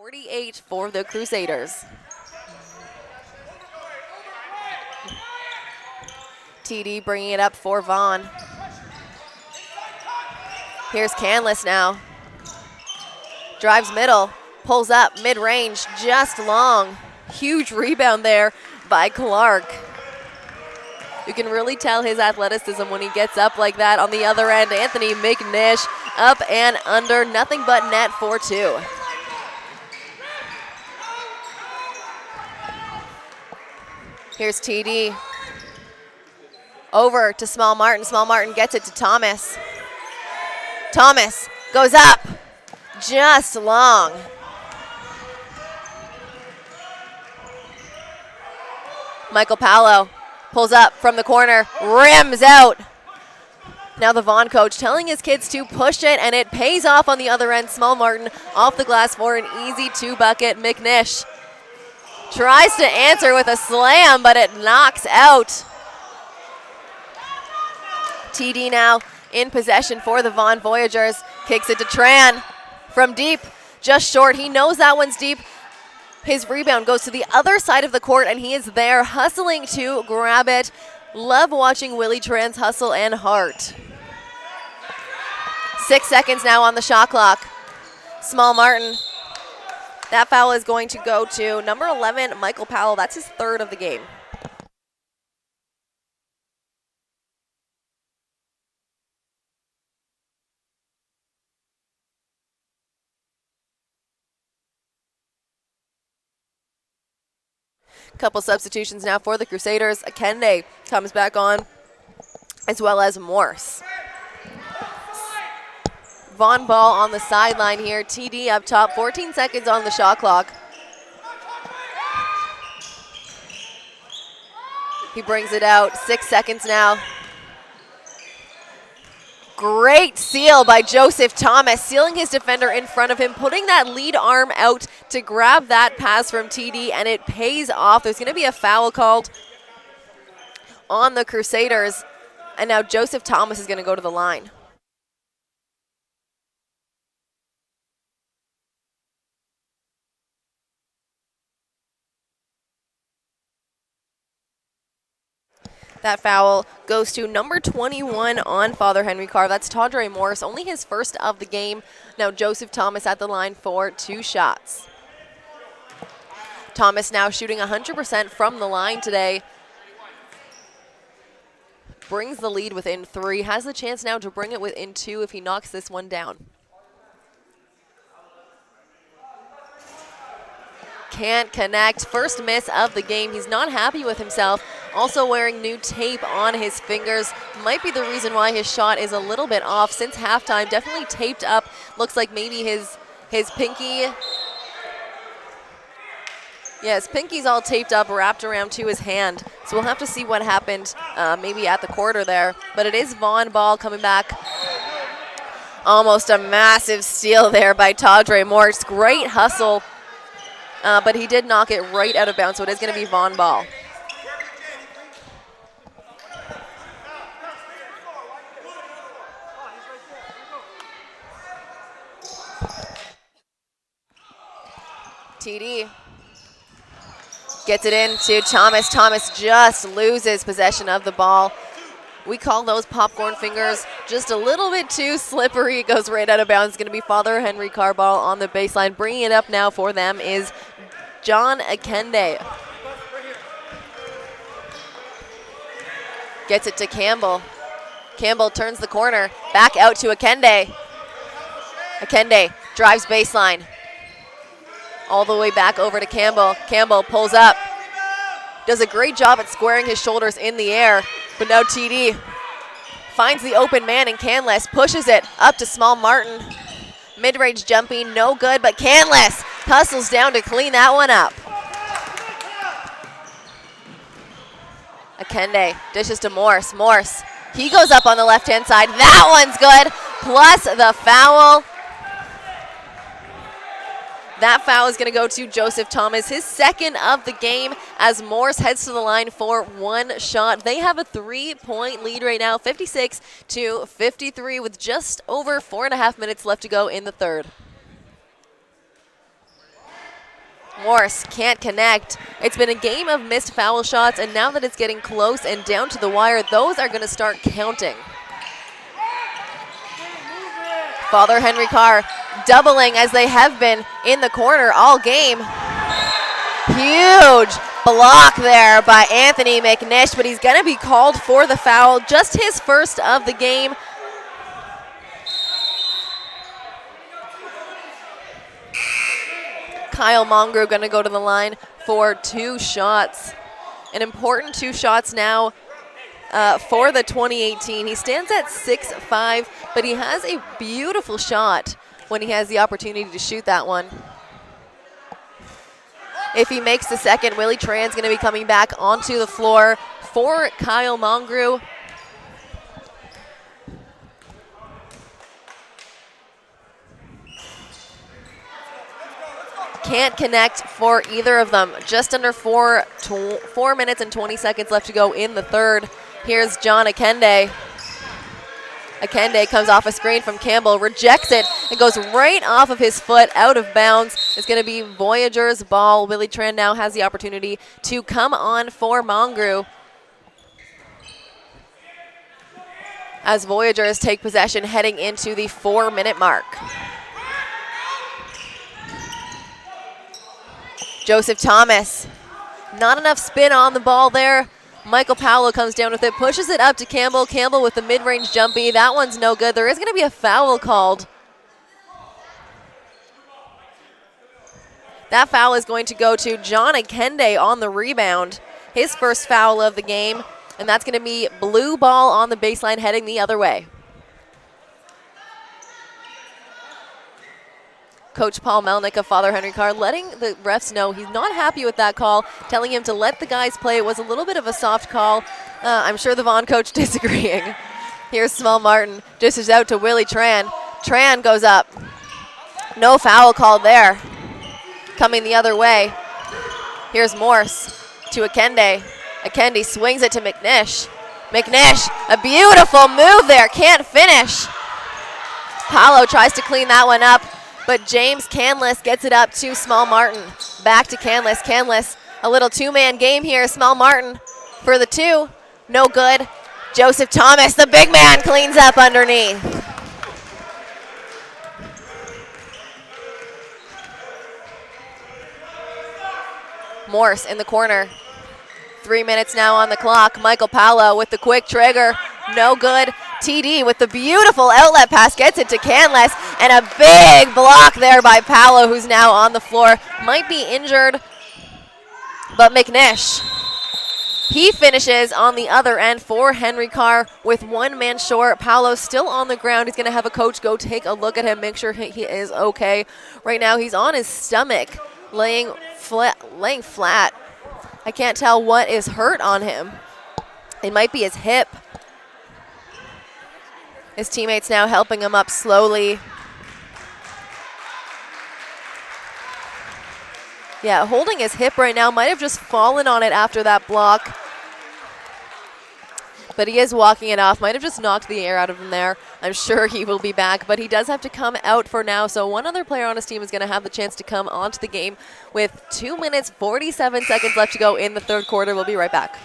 .48 for the Crusaders. TD bringing it up for Vaughan. Here's Canlis now. Drives middle, pulls up, mid-range, just long. Huge rebound there by Clark. You can really tell his athleticism when he gets up like that. On the other end, Anthony McNish up and under, nothing but net for 2. Here's TD. Over to Small Martin. Small Martin gets it to Thomas. Thomas goes up. Just long. Michael Paolo pulls up from the corner. Rims out. Now the Vaughan coach telling his kids to push it, and it pays off on the other end. Small Martin off the glass for an easy 2-bucket. McNish tries to answer with a slam, but it knocks out. TD now in possession for the Vaughan Voyagers. Kicks it to Tran from deep, just short. He knows that one's deep. His rebound goes to the other side of the court, and he is there hustling to grab it. Love watching Willie Tran's hustle and heart. 6 seconds now on the shot clock. Small Martin. That foul is going to go to number 11, Michael Powell. That's his third of the game. Couple substitutions now for the Crusaders. Akende comes back on, as well as Morse. Vaughan ball on the sideline here. TD up top, 14 seconds on the shot clock. He brings it out, 6 seconds now. Great seal by Joseph Thomas, sealing his defender in front of him, putting that lead arm out to grab that pass from TD, and it pays off. There's going to be a foul called on the Crusaders, and now Joseph Thomas is going to go to the line. That foul goes to number 21 on Father Henry Carr. That's Tadre Morris, only his first of the game. Now Joseph Thomas at the line for 2 shots. Thomas now shooting 100% from the line today. Brings the lead within 3. Has the chance now to bring it within 2 if he knocks this one down. Can't connect. First miss of the game. He's not happy with himself. Also wearing new tape on his fingers. Might be the reason why his shot is a little bit off since halftime. Definitely taped up. Looks like maybe his pinky. Yeah, his pinky's all taped up, wrapped around to his hand. So we'll have to see what happened maybe at the quarter there. But it is Vaughan ball coming back. Almost a massive steal there by Tadre Morse. Great hustle. But he did knock it right out of bounds, so it is going to be Vaughan ball. TD gets it into Thomas. Thomas just loses possession of the ball. We call those popcorn fingers just a little bit too slippery. It goes right out of bounds. It's going to be Father Henry Carr ball on the baseline. Bringing it up now for them is John Akende. Gets it to Campbell. Campbell turns the corner. Back out to Akende. Akende drives baseline. All the way back over to Campbell. Campbell pulls up. Does a great job at squaring his shoulders in the air. But now TD finds the open man in Canless. Pushes it up to Small Martin. Mid-range jumping, no good, but Canless hustles down to clean that one up. Akende dishes to Morse. Morse, he goes up on the left-hand side. That one's good, plus the foul. That foul is going to go to Joseph Thomas, his second of the game, as Morse heads to the line for 1 shot. They have a 3-point lead right now, 56-53, with just over 4.5 minutes left to go in the third. Morse can't connect. It's been a game of missed foul shots, and now that it's getting close and down to the wire, those are going to start counting. Father Henry Carr doubling as they have been in the corner all game. Huge block there by Anthony McNish, but he's going to be called for the foul. Just his first of the game. Kyle Mongrue going to go to the line for 2 shots. An important 2 shots now for the 2018. He stands at 6'5", but he has a beautiful shot when he has the opportunity to shoot that one. If he makes the second, Willie Tran's going to be coming back onto the floor for Kyle Mongrue. Can't connect for either of them. Just under 4 minutes and 20 seconds left to go in the third. Here's John Akende. Akende comes off a screen from Campbell, rejects it, and goes right off of his foot, out of bounds. It's going to be Voyageurs' ball. Willie Tran now has the opportunity to come on for Mongrew, as Voyageurs take possession heading into the 4-minute mark. Joseph Thomas, not enough spin on the ball there. Michael Paolo comes down with it, pushes it up to Campbell. Campbell with the mid-range jumpy. That one's no good. There is going to be a foul called. That foul is going to go to John Akende on the rebound. His first foul of the game, and that's going to be blue ball on the baseline heading the other way. Coach Paul Melnick of Father Henry Carr letting the refs know he's not happy with that call, telling him to let the guys play. It was a little bit of a soft call. I'm sure the Vaughan coach disagreeing. Here's Small Martin, dishes out to Willie Tran. Tran goes up. No foul called there. Coming the other way. Here's Morse to Akende. Akende swings it to McNish. McNish, a beautiful move there, can't finish. Paolo tries to clean that one up, but James Canless gets it up to Small Martin. Back to Canless. Canless, a little two-man game here. Small Martin for the two. No good. Joseph Thomas, the big man, cleans up underneath. Morse in the corner. 3 minutes now on the clock. Michael Paolo with the quick trigger. No good. TD with the beautiful outlet pass gets it to Canless, and a big block there by Paolo, who's now on the floor. Might be injured, but McNish, he finishes on the other end for Henry Carr with 1 man short. Paolo still on the ground. He's going to have a coach go take a look at him, make sure he is okay. Right now he's on his stomach, laying flat. I can't tell what is hurt on him. It might be his hip. His teammates now helping him up slowly. Yeah, holding his hip right now. Might have just fallen on it after that block. But he is walking it off. Might have just knocked the air out of him there. I'm sure he will be back, but he does have to come out for now. So one other player on his team is going to have the chance to come onto the game with 2 minutes, 47 seconds left to go in the third quarter. We'll be right back.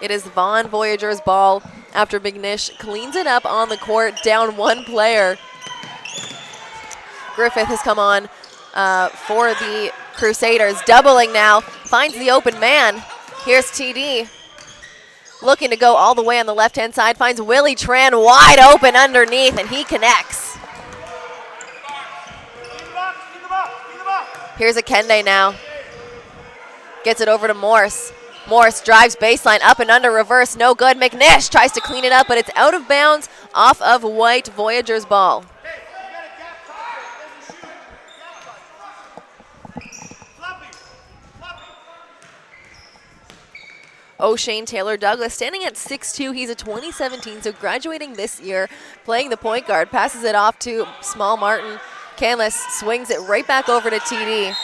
It is Vaughan Voyageurs' ball after McNish cleans it up on the court, down 1 player. Griffith has come on for the Crusaders, doubling now, finds the open man. Here's TD, looking to go all the way on the left-hand side, finds Willie Tran wide open underneath, and he connects. Here's Akende now. Gets it over to Morse. Morse drives baseline, up and under, reverse, no good. McNish tries to clean it up, but it's out of bounds off of White, Voyageurs' ball. O'Shane Taylor Douglas standing at 6'2". He's a 2017, so graduating this year, playing the point guard, passes it off to Small Martin. Canless swings it right back over to TD.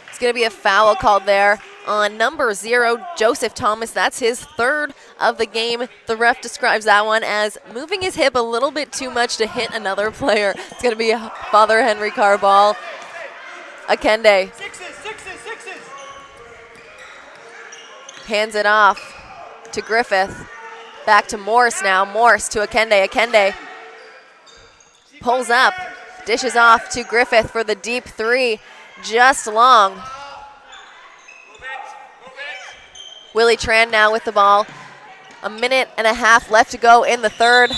It's going to be a foul called there on number 0, Joseph Thomas. That's his 3rd of the game. The ref describes that one as moving his hip a little bit too much to hit another player. It's going to be a Father Henry Carr ball. Akende hands it off to Griffith. Back to Morse now. Morse to Akende. Akende pulls up, dishes off to Griffith for the deep 3. Just long. Willie Tran now with the ball. 1.5 minutes left to go in the third.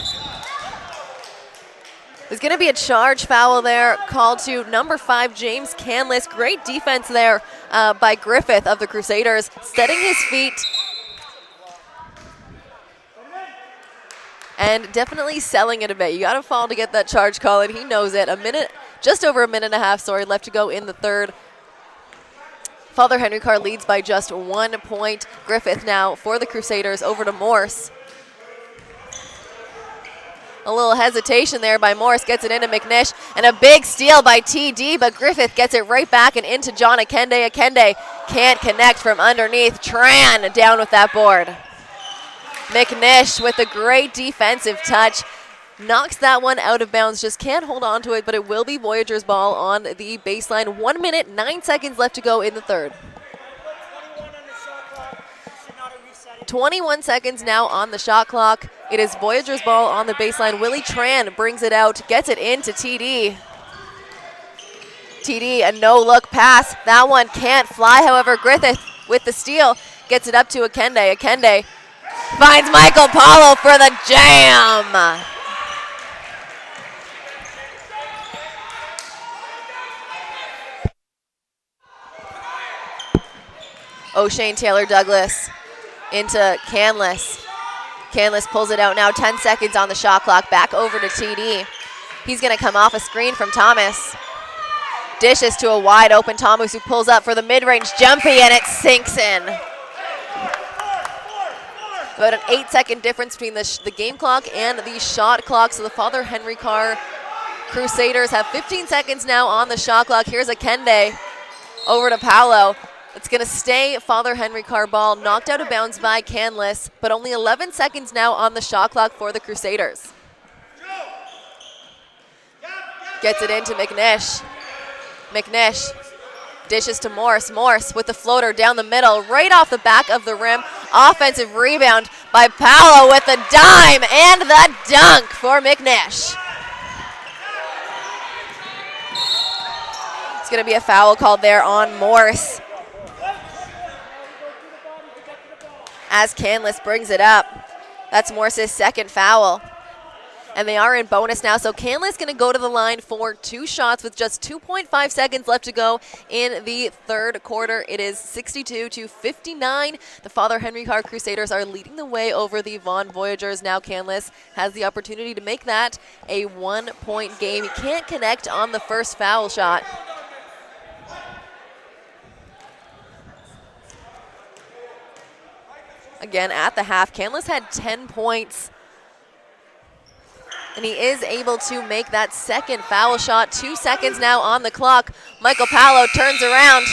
There's going to be a charge foul there called to number 5, James Canless. Great defense there by Griffith of the Crusaders, setting his feet. and definitely selling it a bit. You got to fall to get that charge call, and he knows it. Just over a minute and a half, left to go in the third. Father Henry Carr leads by just 1 point. Griffith now for the Crusaders over to Morse. A little hesitation there by Morse, gets it into McNish, and a big steal by TD, but Griffith gets it right back and into John Akende. Akende can't connect from underneath. Tran down with that board. McNish with a great defensive touch. Knocks that one out of bounds, just can't hold on to it, but it will be Voyageurs ball on the baseline. 1 minute, 9 seconds left to go in the third. 21 seconds now on the shot clock. It is Voyageurs ball on the baseline. Willie Tran brings it out, gets it into TD. TD, a no-look pass. That one can't fly, however, Griffith with the steal gets it up to Akende. Akende finds Michael Paulo for the jam. O'Shane Taylor-Douglas into Canlis. Canlis pulls it out now, 10 seconds on the shot clock, back over to TD. He's gonna come off a screen from Thomas. Dishes to a wide open Thomas, who pulls up for the mid-range jumpy, and it sinks in. About an 8-second difference between the game clock and the shot clock, so the Father Henry Carr Crusaders have 15 seconds now on the shot clock. Here's Akende over to Paolo. It's going to stay Father Henry Carr ball, knocked out of bounds by Canlis, but only 11 seconds now on the shot clock for the Crusaders. Gets it into McNish. McNish dishes to Morse. Morse with the floater down the middle, right off the back of the rim. Offensive rebound by Paolo with the dime and the dunk for McNish. It's going to be a foul called there on Morse, as Canlis brings it up. That's Morse's second foul. And they are in bonus now, so Canlis going to go to the line for 2 shots with just 2.5 seconds left to go in the third quarter. It is 62-59. The Father Henry Carr Crusaders are leading the way over the Vaughan Voyageurs. Now Canlis has the opportunity to make that a 1-point game. He can't connect on the first foul shot. Again, at the half, Canlis had 10 points, and he is able to make that second foul shot. 2 seconds now on the clock. Michael Paolo turns around.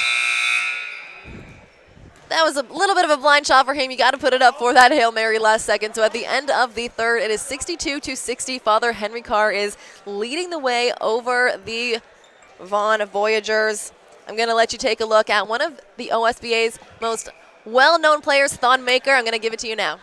That was a little bit of a blind shot for him. You got to put it up for that Hail Mary last second. So at the end of the third, it is 62-60. Father Henry Carr is leading the way over the Vaughan Voyageurs. I'm going to let you take a look at one of the OSBA's most well-known players, Thon Maker. I'm going to give it to you now.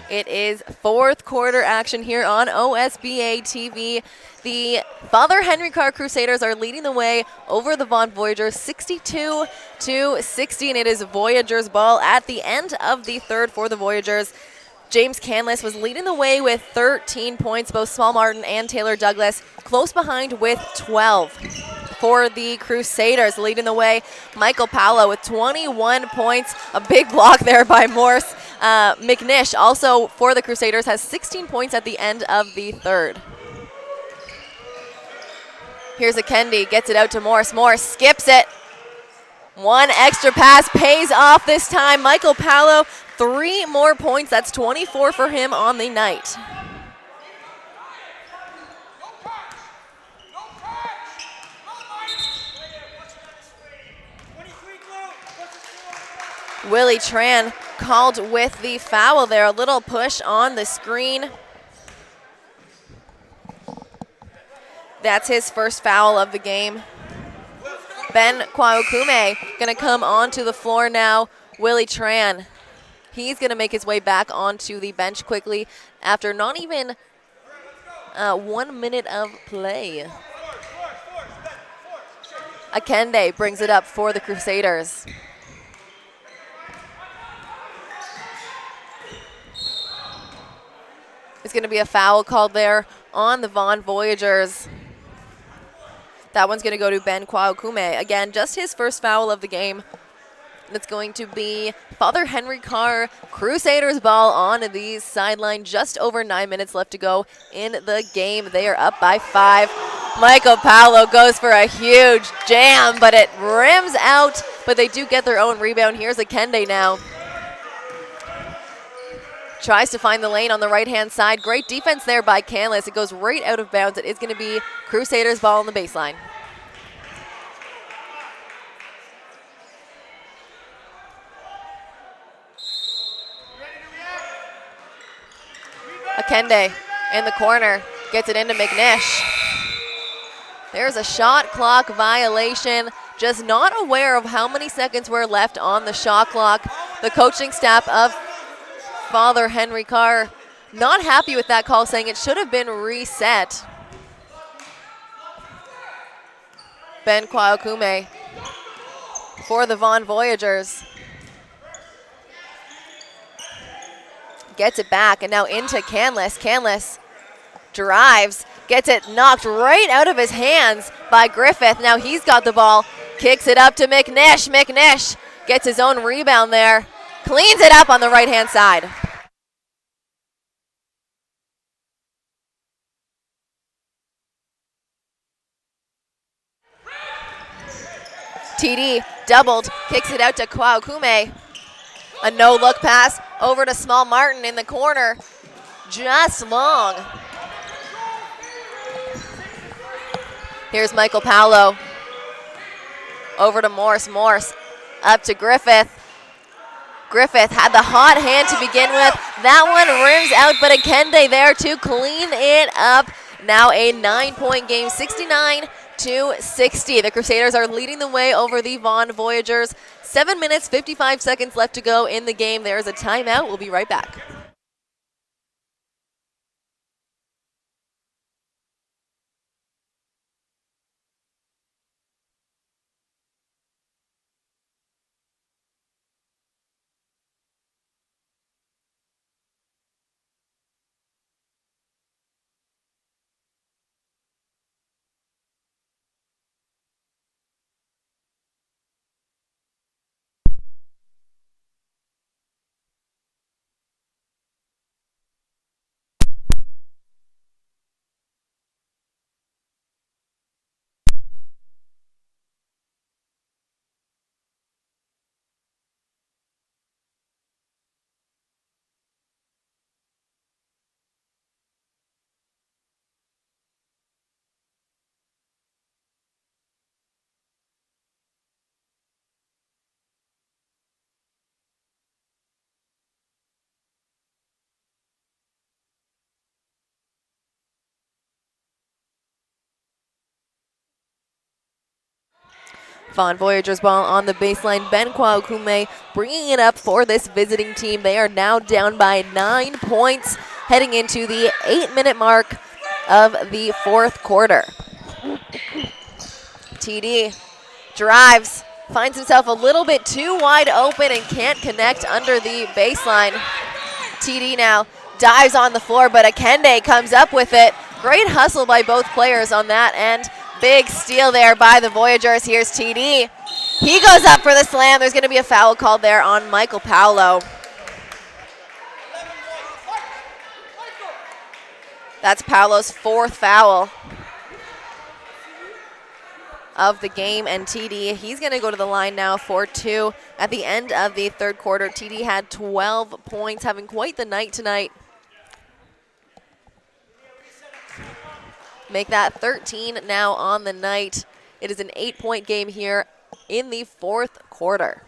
It is fourth quarter action here on OSBA TV. The Father Henry Carr Crusaders are leading the way over the Vaughan Voyageurs 62-60, and it is Voyageurs ball at the end of the third for the Voyageurs. James Canlis was leading the way with 13 points, both Small Martin and Taylor Douglas close behind with 12. For the Crusaders, leading the way, Michael Paolo with 21 points, a big block there by Morse. McNish, also for the Crusaders, has 16 points at the end of the third. Here's Akendi, gets it out to Morse. Morse skips it. One extra pass pays off this time. Michael Paolo, 3 more points. That's 24 for him on the night. Willie Tran called with the foul there. A little push on the screen. That's his first foul of the game. Ben Kwaokume going to come onto the floor now. Willie Tran, he's going to make his way back onto the bench quickly after not even 1 minute of play. Akende brings it up for the Crusaders. There's going to be a foul called there on the Vaughan Voyagers. That one's going to go to Ben Kwaokume. Again, just his first foul of the game. It's going to be Father Henry Carr, Crusaders ball on the sideline. Just over 9 minutes left to go in the game. They are up by 5. Michael Paolo goes for a huge jam, but it rims out. But they do get their own rebound. Here's Akende now. Tries to find the lane on the right-hand side. Great defense there by Canlis. It goes right out of bounds. It is going to be Crusaders ball on the baseline. Akende in the corner, gets it into McNish. There's a shot clock violation. Just not aware of how many seconds were left on the shot clock. The coaching staff of Father Henry Carr not happy with that call, saying it should have been reset. Ben Kwaokume for the Vaughan Voyagers. Gets it back, and now into Canlis. Canlis drives, gets it knocked right out of his hands by Griffith. Now he's got the ball, kicks it up to McNish. McNish gets his own rebound there. Cleans it up on the right-hand side. TD doubled, kicks it out to Kwaokume. A no-look pass over to Small Martin in the corner. Just long. Here's Michael Paolo. Over to Morse. Morse up to Griffith. Griffith had the hot hand to begin with. That one rims out, but Akende there to clean it up. Now a 9-point game, 69-60. The Crusaders are leading the way over the Vaughan Voyagers. 7 minutes, 55 seconds left to go in the game. There is a timeout. We'll be right back. Vaughan Voyagers ball on the baseline. Ben Kwaokume bringing it up for this visiting team. They are now down by 9 points heading into the 8-minute mark of the fourth quarter. TD drives, finds himself a little bit too wide open and can't connect under the baseline. TD now dives on the floor, but Akende comes up with it. Great hustle by both players on that end. Big steal there by the Voyageurs. Here's TD. He goes up for the slam. There's going to be a foul called there on Michael Paolo. That's Paolo's 4th foul of the game, and TD, he's going to go to the line now for 2. At the end of the 3rd quarter, TD had 12 points, having quite the night tonight. Make that 13 now on the night. It is an 8-point game here in the 4th quarter.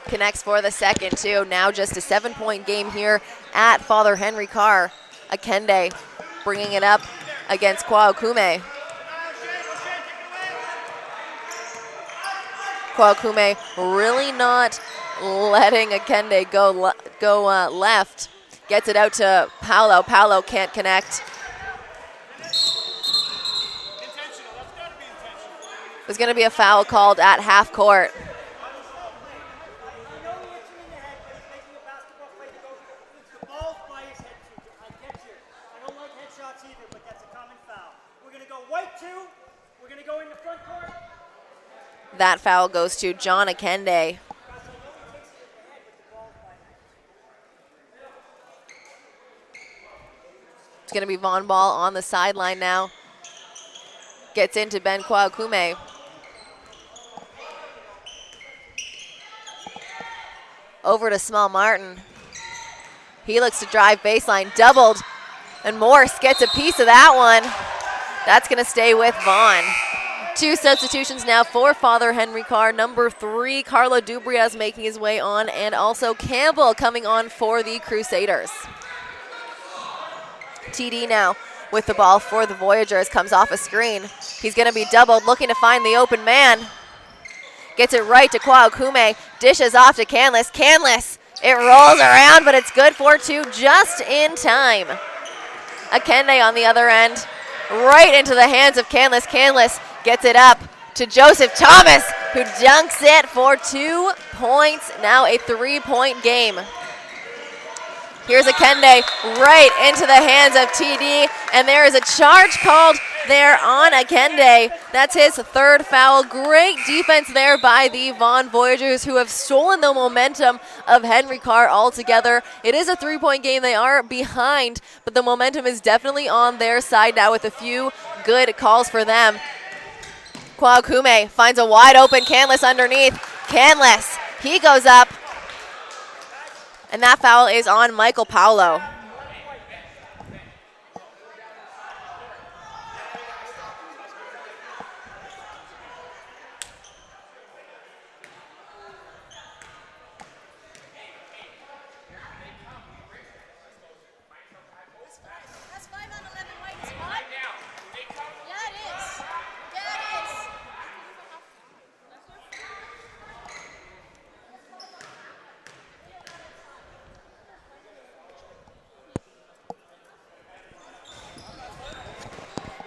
Connects for the second, too. Now just a 7-point game here at Father Henry Carr. Akende bringing it up against Kwaokume. Kwaokume really not letting Akende go left. Gets it out to Paolo. Paolo can't connect. There's going to be a foul called at half court. That foul goes to John Akende. It's going to be Vaughan ball on the sideline now. Gets into Ben Kwaokume. Over to Small Martin. He looks to drive baseline, doubled, and Morse gets a piece of that one. That's going to stay with Vaughan. 2 substitutions now for Father Henry Carr. Number 3, Carlo Dubrias making his way on, and also Campbell coming on for the Crusaders. TD now with the ball for the Voyageurs, comes off a screen. He's going to be doubled, looking to find the open man. Gets it right to Kwaokume, dishes off to Canlis. Canlis, it rolls around, but it's good for 2 just in time. Akende on the other end, right into the hands of Canlis. Canlis gets it up to Joseph Thomas, who dunks it for 2 points. Now a 3-point game. Here's Akende right into the hands of TD, and there is a charge called there on Akende. That's his 3rd foul. Great defense there by the Vaughan Voyageurs, who have stolen the momentum of Henry Carr altogether. It is a 3-point game. They are behind, but the momentum is definitely on their side now with a few good calls for them. Kwaokume finds a wide open Canlis underneath. Canlis, he goes up. And that foul is on Michael Paolo.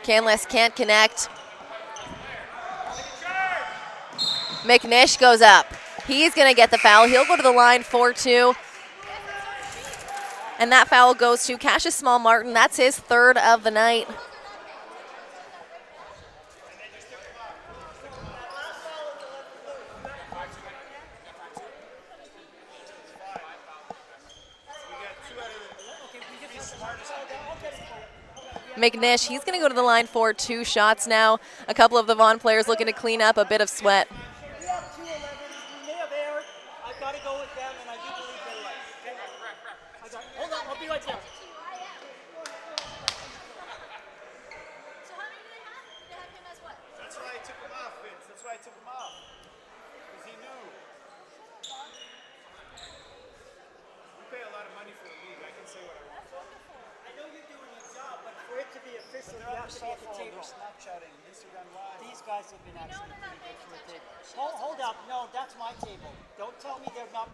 Canlis can't connect. McNish goes up. He's going to get the foul. He'll go to the line for 2. And that foul goes to Cassius Small Martin. That's his 3rd of the night. McNish, he's going to go to the line for 2 shots now. A couple of the Vaughan players looking to clean up a bit of sweat. We have 2 11s. We may have erred. I've got to go with them, and I do believe they led. Hold on, I'll be right there. So how many do they have? They have him as what? That's why I took him off, Vince. That's why I took him off. Because he knew. We pay a lot of money for the league. I can say what I want. I know you're doing your job, but for it to be official, you have to be at the table. Snapchatting, Instagram Live. These guys have been actually pretty good for a table. Hold up. No, that's my table. Don't tell me they're not.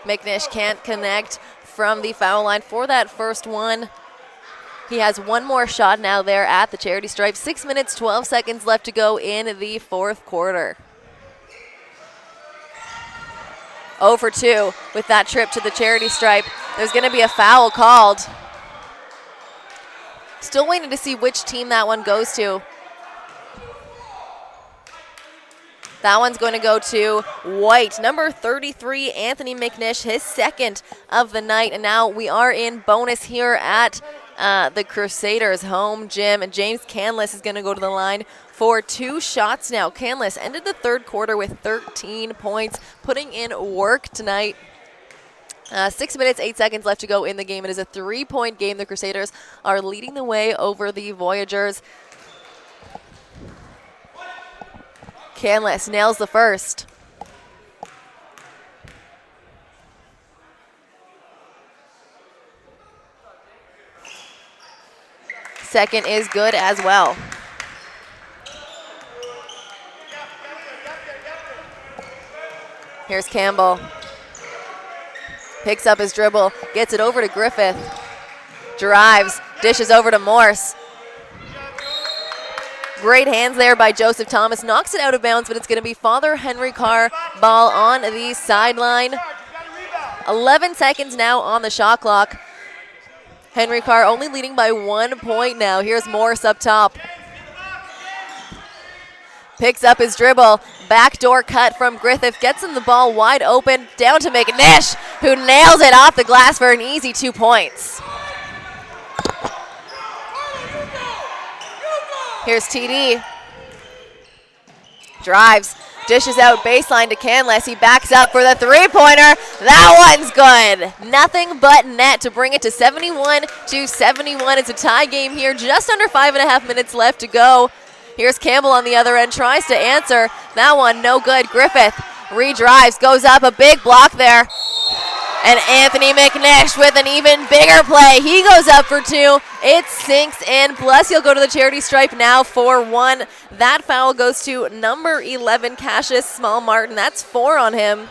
McNish can't connect from the foul line for that first one. He has one more shot now there at the charity stripe. 6 minutes, 12 seconds left to go in the fourth quarter. 0 for 2 with that trip to the charity stripe. There's going to be a foul called. Still waiting to see which team that one goes to. That one's going to go to White. Number 33, Anthony McNish, his second of the night. And now we are in bonus here at the Crusaders' home gym. And James Canlis is going to go to the line for 2 shots now. Canlis ended the third quarter with 13 points, putting in work tonight. 6 minutes, 8 seconds left to go in the game. It is a 3-point game. The Crusaders are leading the way over the Voyagers. Canlis nails the first. Second is good as well. Here's Campbell. Picks up his dribble, gets it over to Griffith. Drives, dishes over to Morse. Great hands there by Joseph Thomas. Knocks it out of bounds, but it's going to be Father Henry Carr ball on the sideline. 11 seconds now on the shot clock. Henry Carr only leading by 1 point now. Here's Morse up top. Picks up his dribble. Backdoor cut from Griffith. Gets him the ball wide open. Down to McNish, who nails it off the glass for an easy 2 points. Here's TD. Drives, dishes out baseline to Canlis. He backs up for the three-pointer. That one's good. Nothing but net to bring it to 71-71. It's a tie game here. Just under 5.5 minutes left to go. Here's Campbell on the other end. Tries to answer. That one no good. Griffith redrives. Goes up. A big block there. And Anthony McNish with an even bigger play. He goes up for 2. It sinks in. Plus, he'll go to the charity stripe now for 1. That foul goes to number 11, Cassius Small Martin. That's 4 on him.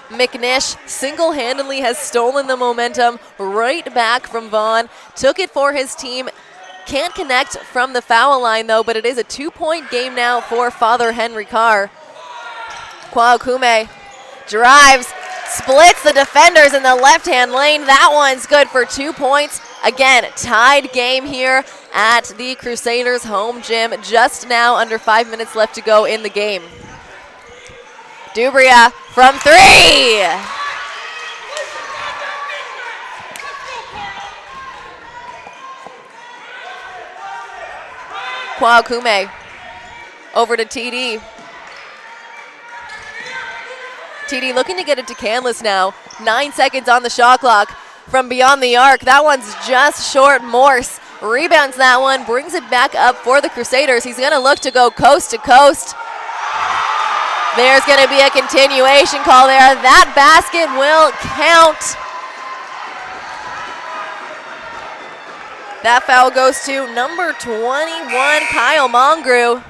McNish single-handedly has stolen the momentum right back from Vaughan. Took it for his team. Can't connect from the foul line, though, but it is a 2-point game now for Father Henry Carr. Kwaokume drives, splits the defenders in the left-hand lane. That one's good for 2 points. Again, tied game here at the Crusaders' home gym. Just now under 5 minutes left to go in the game. Dubria from 3. Kwaokume over to TD. TD looking to get it to Canlis now. 9 seconds on the shot clock from beyond the arc. That one's just short. Morse rebounds that one, brings it back up for the Crusaders. He's going to look to go coast to coast. There's going to be a continuation call there. That basket will count. That foul goes to number 21, Kyle Mongrew.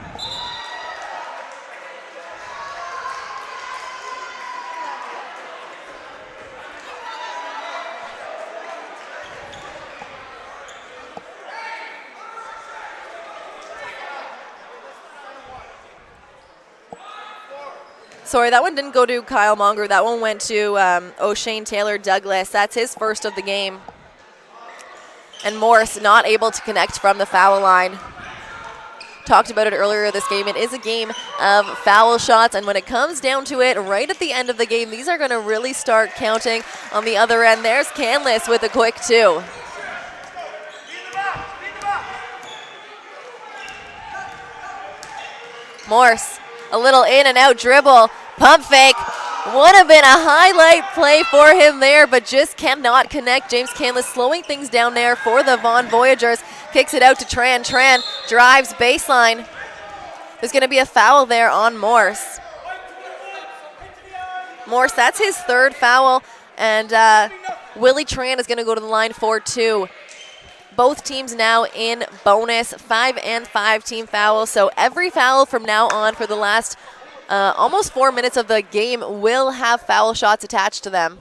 Sorry, that one didn't go to Kyle Monger. That one went to O'Shane Taylor Douglas. That's his first of the game. And Morse not able to connect from the foul line. Talked about it earlier this game. It is a game of foul shots, and when it comes down to it, right at the end of the game, these are going to really start counting. On the other end, there's Canlis with a quick 2. Morse, a little in and out dribble, pump fake. Would have been a highlight play for him there, but just cannot connect. James Canlis slowing things down there for the Vaughan Voyagers. Kicks it out to Tran. Tran drives baseline. There's going to be a foul there on Morse. Morse, that's his third foul, and Willie Tran is going to go to the line for 2. Both teams now in bonus, 5 and 5 team fouls. So every foul from now on for the last almost 4 minutes of the game will have foul shots attached to them.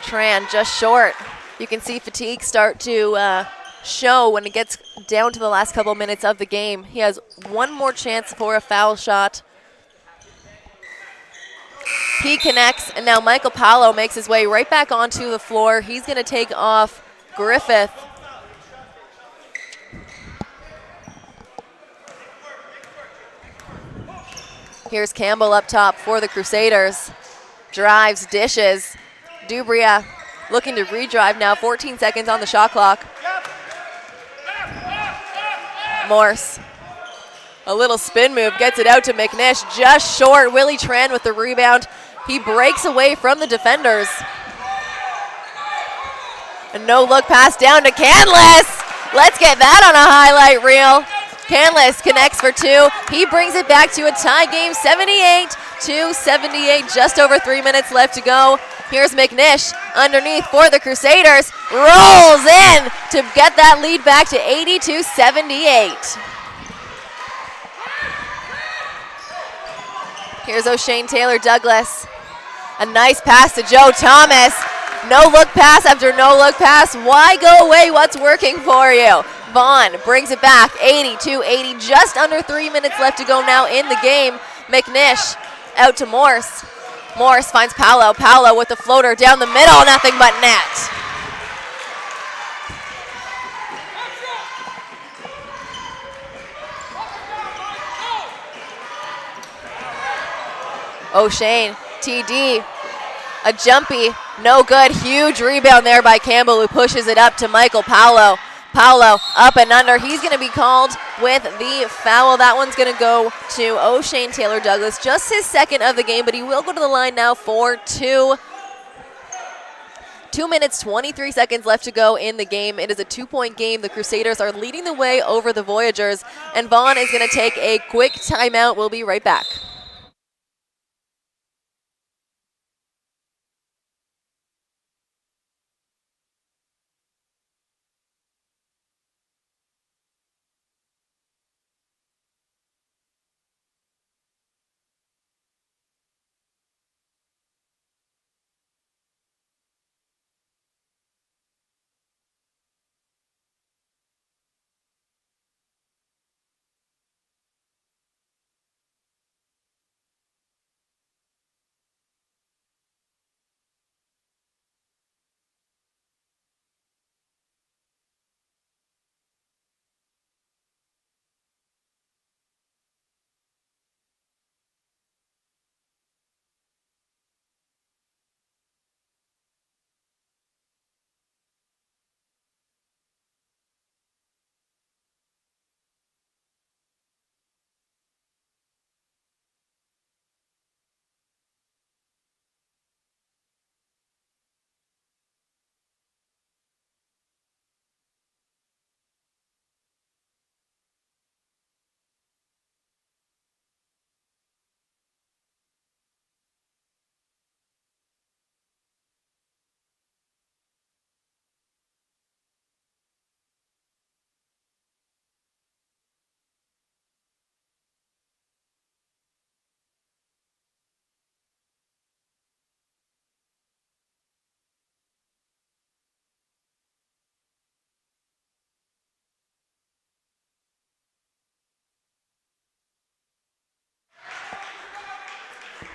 Tran just short. You can see fatigue start to show when it gets down to the last couple minutes of the game. He has one more chance for a foul shot. He connects, and now Michael Paolo makes his way right back onto the floor. He's going to take off Griffith. Here's Campbell up top for the Crusaders. Drives, dishes. Dubria looking to redrive now. 14 seconds on the shot clock. Morse. A little spin move, gets it out to McNish, just short. Willie Tran with the rebound. He breaks away from the defenders. A no-look pass down to Canlis. Let's get that on a highlight reel. Canlis connects for two. He brings it back to a tie game, 78-78, just over 3 minutes left to go. Here's McNish underneath for the Crusaders. Rolls in to get that lead back to 82-78. Here's O'Shane Taylor Douglas. A nice pass to Joe Thomas. No look pass after no look pass. Why go away? What's working for you? Vaughan brings it back, 82-80. Just under 3 minutes left to go now in the game. McNish out to Morse. Morse finds Paolo. Paolo with the floater down the middle. Nothing but net. O'Shane, TD, a jumpy, no good, huge rebound there by Campbell, who pushes it up to Michael Paolo. Paolo up and under. He's going to be called with the foul. That one's going to go to O'Shane Taylor Douglas, just his second of the game, but he will go to the line now for two. 2 minutes, 23 seconds left to go in the game. It is a 2-point game. The Crusaders are leading the way over the Voyagers, and Vaughan is going to take a quick timeout. We'll be right back.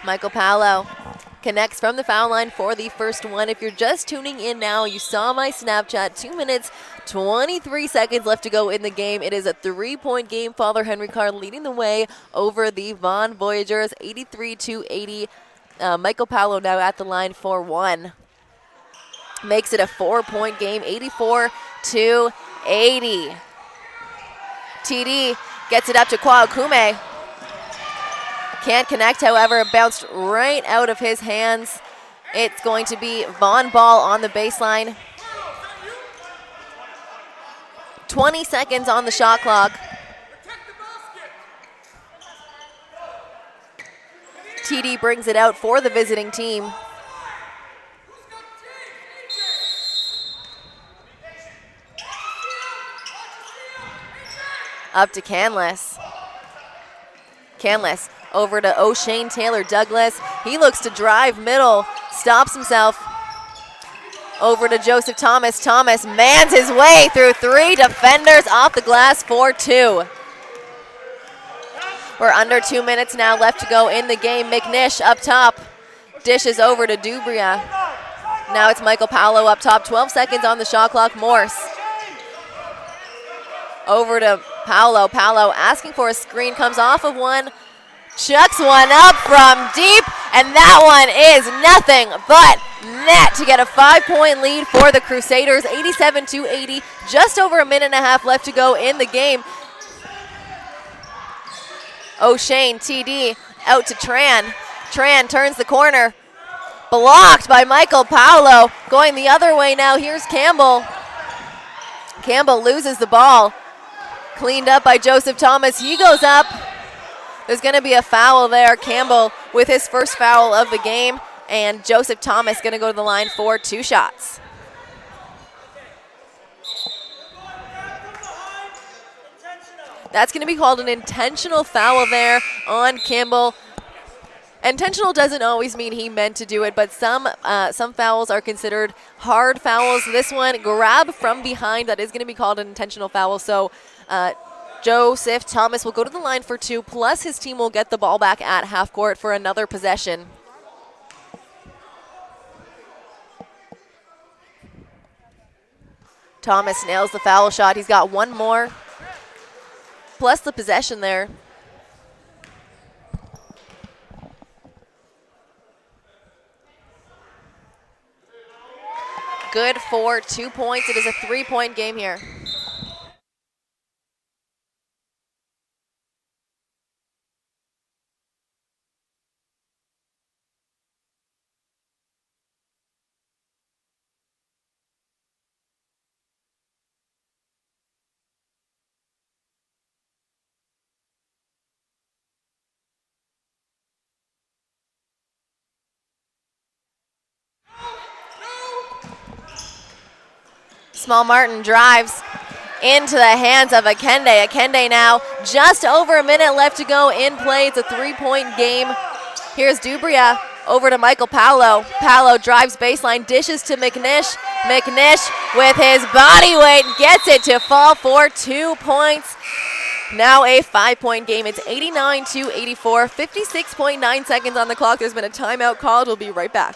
Michael Paolo connects from the foul line for the first one. If you're just tuning in now, you saw my Snapchat. 2 minutes, 23 seconds left to go in the game. It is a 3-point game. Father Henry Carr leading the way over the Vaughan Voyagers, 83-80. Michael Paolo now at the line for one. Makes it a 4-point game, 84-80. TD gets it up to Kwaokume. Can't connect, however, it bounced right out of his hands. It's going to be Vaughan ball on the baseline. 20 seconds on the shot clock. TD brings it out for the visiting team. Up to Canlis. Canlis over to O'Shane Taylor Douglas. He looks to drive middle, stops himself. Over to Joseph Thomas. Thomas mans his way through 3 defenders off the glass, 4-2. We're under 2 minutes now left to go in the game. McNish up top. Dishes over to Dubria. Now it's Michael Paolo up top. 12 seconds on the shot clock. Morse. Over to Paolo. Paolo asking for a screen. Comes off of one. Chucks one up from deep. And that one is nothing but net to get a 5-point lead for the Crusaders. 87-80. Just over a minute and a half left to go in the game. O'Shane, TD, out to Tran. Tran turns the corner. Blocked by Michael Paolo. Going the other way now. Here's Campbell. Campbell loses the ball. Cleaned up by Joseph Thomas. He goes up. There's going to be a foul there. Campbell with his first foul of the game. And Joseph Thomas going to go to the line for 2 shots. That's going to be called an intentional foul there on Campbell. Intentional doesn't always mean he meant to do it, but some fouls are considered hard fouls. This one, grab from behind, that is going to be called an intentional foul. So Joseph Thomas will go to the line for 2, plus his team will get the ball back at half court for another possession. Thomas nails the foul shot. He's got one more, plus the possession there. Good for 2 points. It is a 3-point game here. Small Martin drives into the hands of Akende. Akende now just over a minute left to go in play. It's a 3-point game. Here's Dubria over to Michael Paolo. Paolo drives baseline, dishes to McNish. McNish with his body weight gets it to fall for 2 points. Now a 5-point game. It's 89-84, 56.9 seconds on the clock. There's been a timeout called. We'll be right back.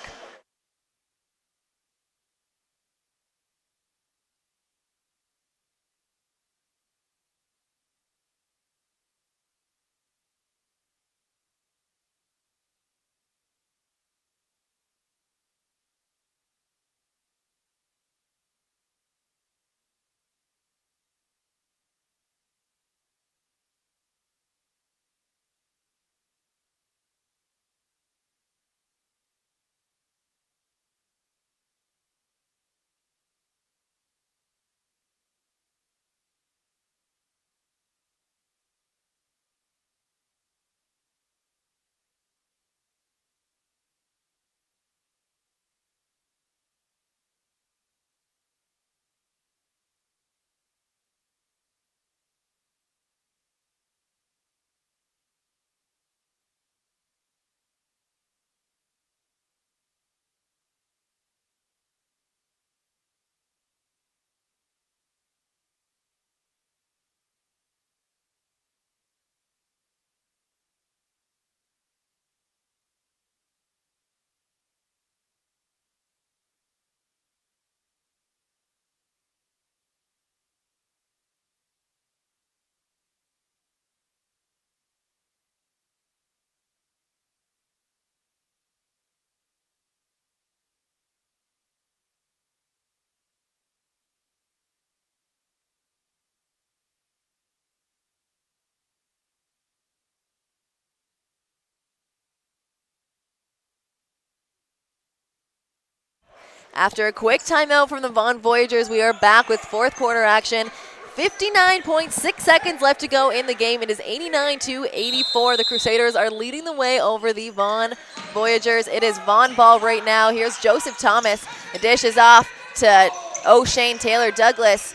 After a quick timeout from the Vaughan Voyagers, we are back with 4th quarter action. 59.6 seconds left to go in the game. It is 89-84. The Crusaders are leading the way over the Vaughan Voyagers. It is Vaughan ball right now. Here's Joseph Thomas. The dish is off to O'Shane Taylor Douglas.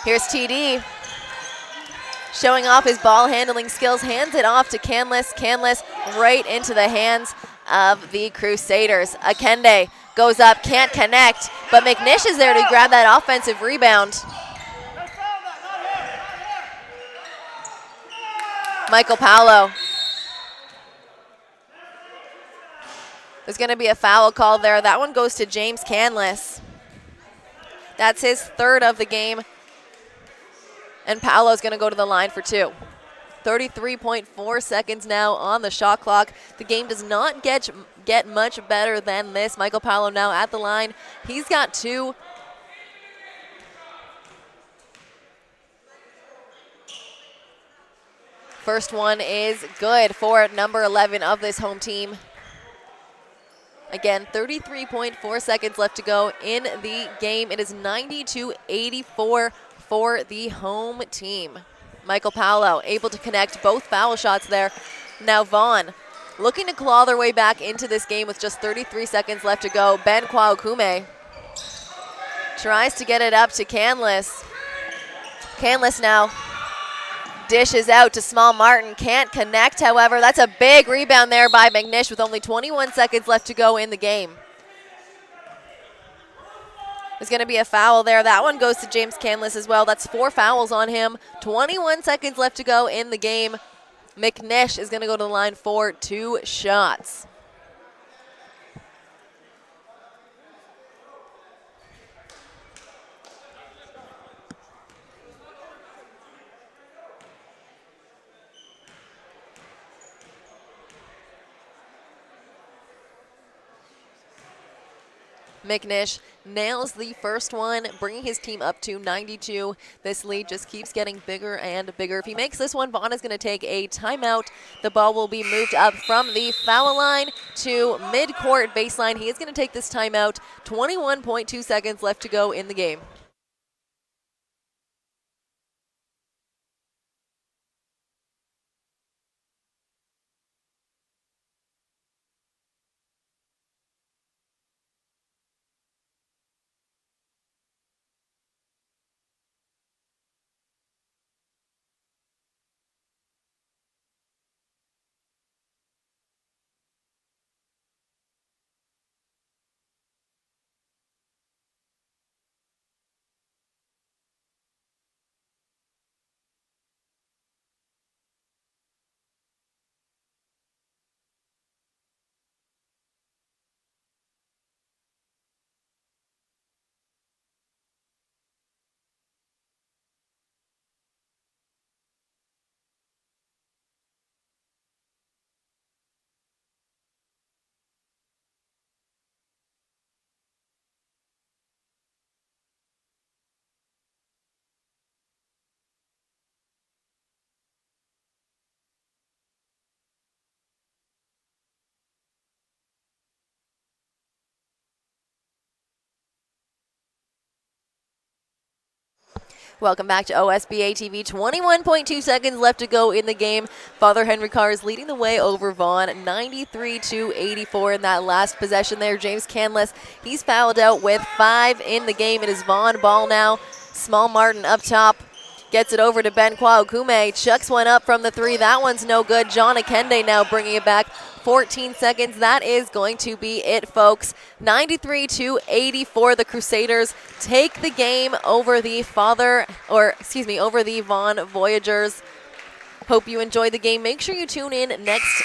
Here's TD. showing off his ball handling skills, hands it off to Canlis. Canlis right into the hands of the Crusaders. Akende goes up, can't connect, but McNish is there to grab that offensive rebound. Michael Paolo. There's going to be a foul call there. That one goes to James Canlis. That's his third of the game. And Paolo's going to go to the line for 2. 33.4 seconds now on the shot clock. The game does not get much better than this. Michael Paolo now at the line. He's got 2. First one is good for number 11 of this home team. Again, 33.4 seconds left to go in the game. It is 90-84 for the home team. Michael Paolo able to connect both foul shots there. Now Vaughan looking to claw their way back into this game with just 33 seconds left to go. Ben Kwaukume tries to get it up to Canlis. Canlis now dishes out to Small Martin, can't connect, however. That's a big rebound there by McNish with only 21 seconds left to go in the game. There's going to be a foul there. That one goes to James Canlis as well. That's 4 fouls on him. 21 seconds left to go in the game. McNish is going to go to the line for 2 shots. McNish nails the first one, bringing his team up to 92. This lead just keeps getting bigger and bigger. If he makes this one, Vaughan is going to take a timeout. The ball will be moved up from the foul line to mid-court baseline. He is going to take this timeout. 21.2 seconds left to go in the game. Welcome back to OSBA TV. 21.2 seconds left to go in the game. Father Henry Carr is leading the way over Vaughan, 93-84 in that last possession there. James Canlis, he's fouled out with 5 in the game. It is Vaughan ball now. Small Martin up top. Gets it over to Ben Kwaukume. Chucks one up from the 3. That one's no good. John Akende now bringing it back. 14 seconds. That is going to be it, folks. 93-84. The Crusaders take the game over the over the Vaughan Voyagers. Hope you enjoyed the game. Make sure you tune in next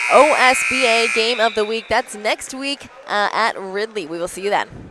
OSBA game of the week. That's next week at Ridley. We will see you then.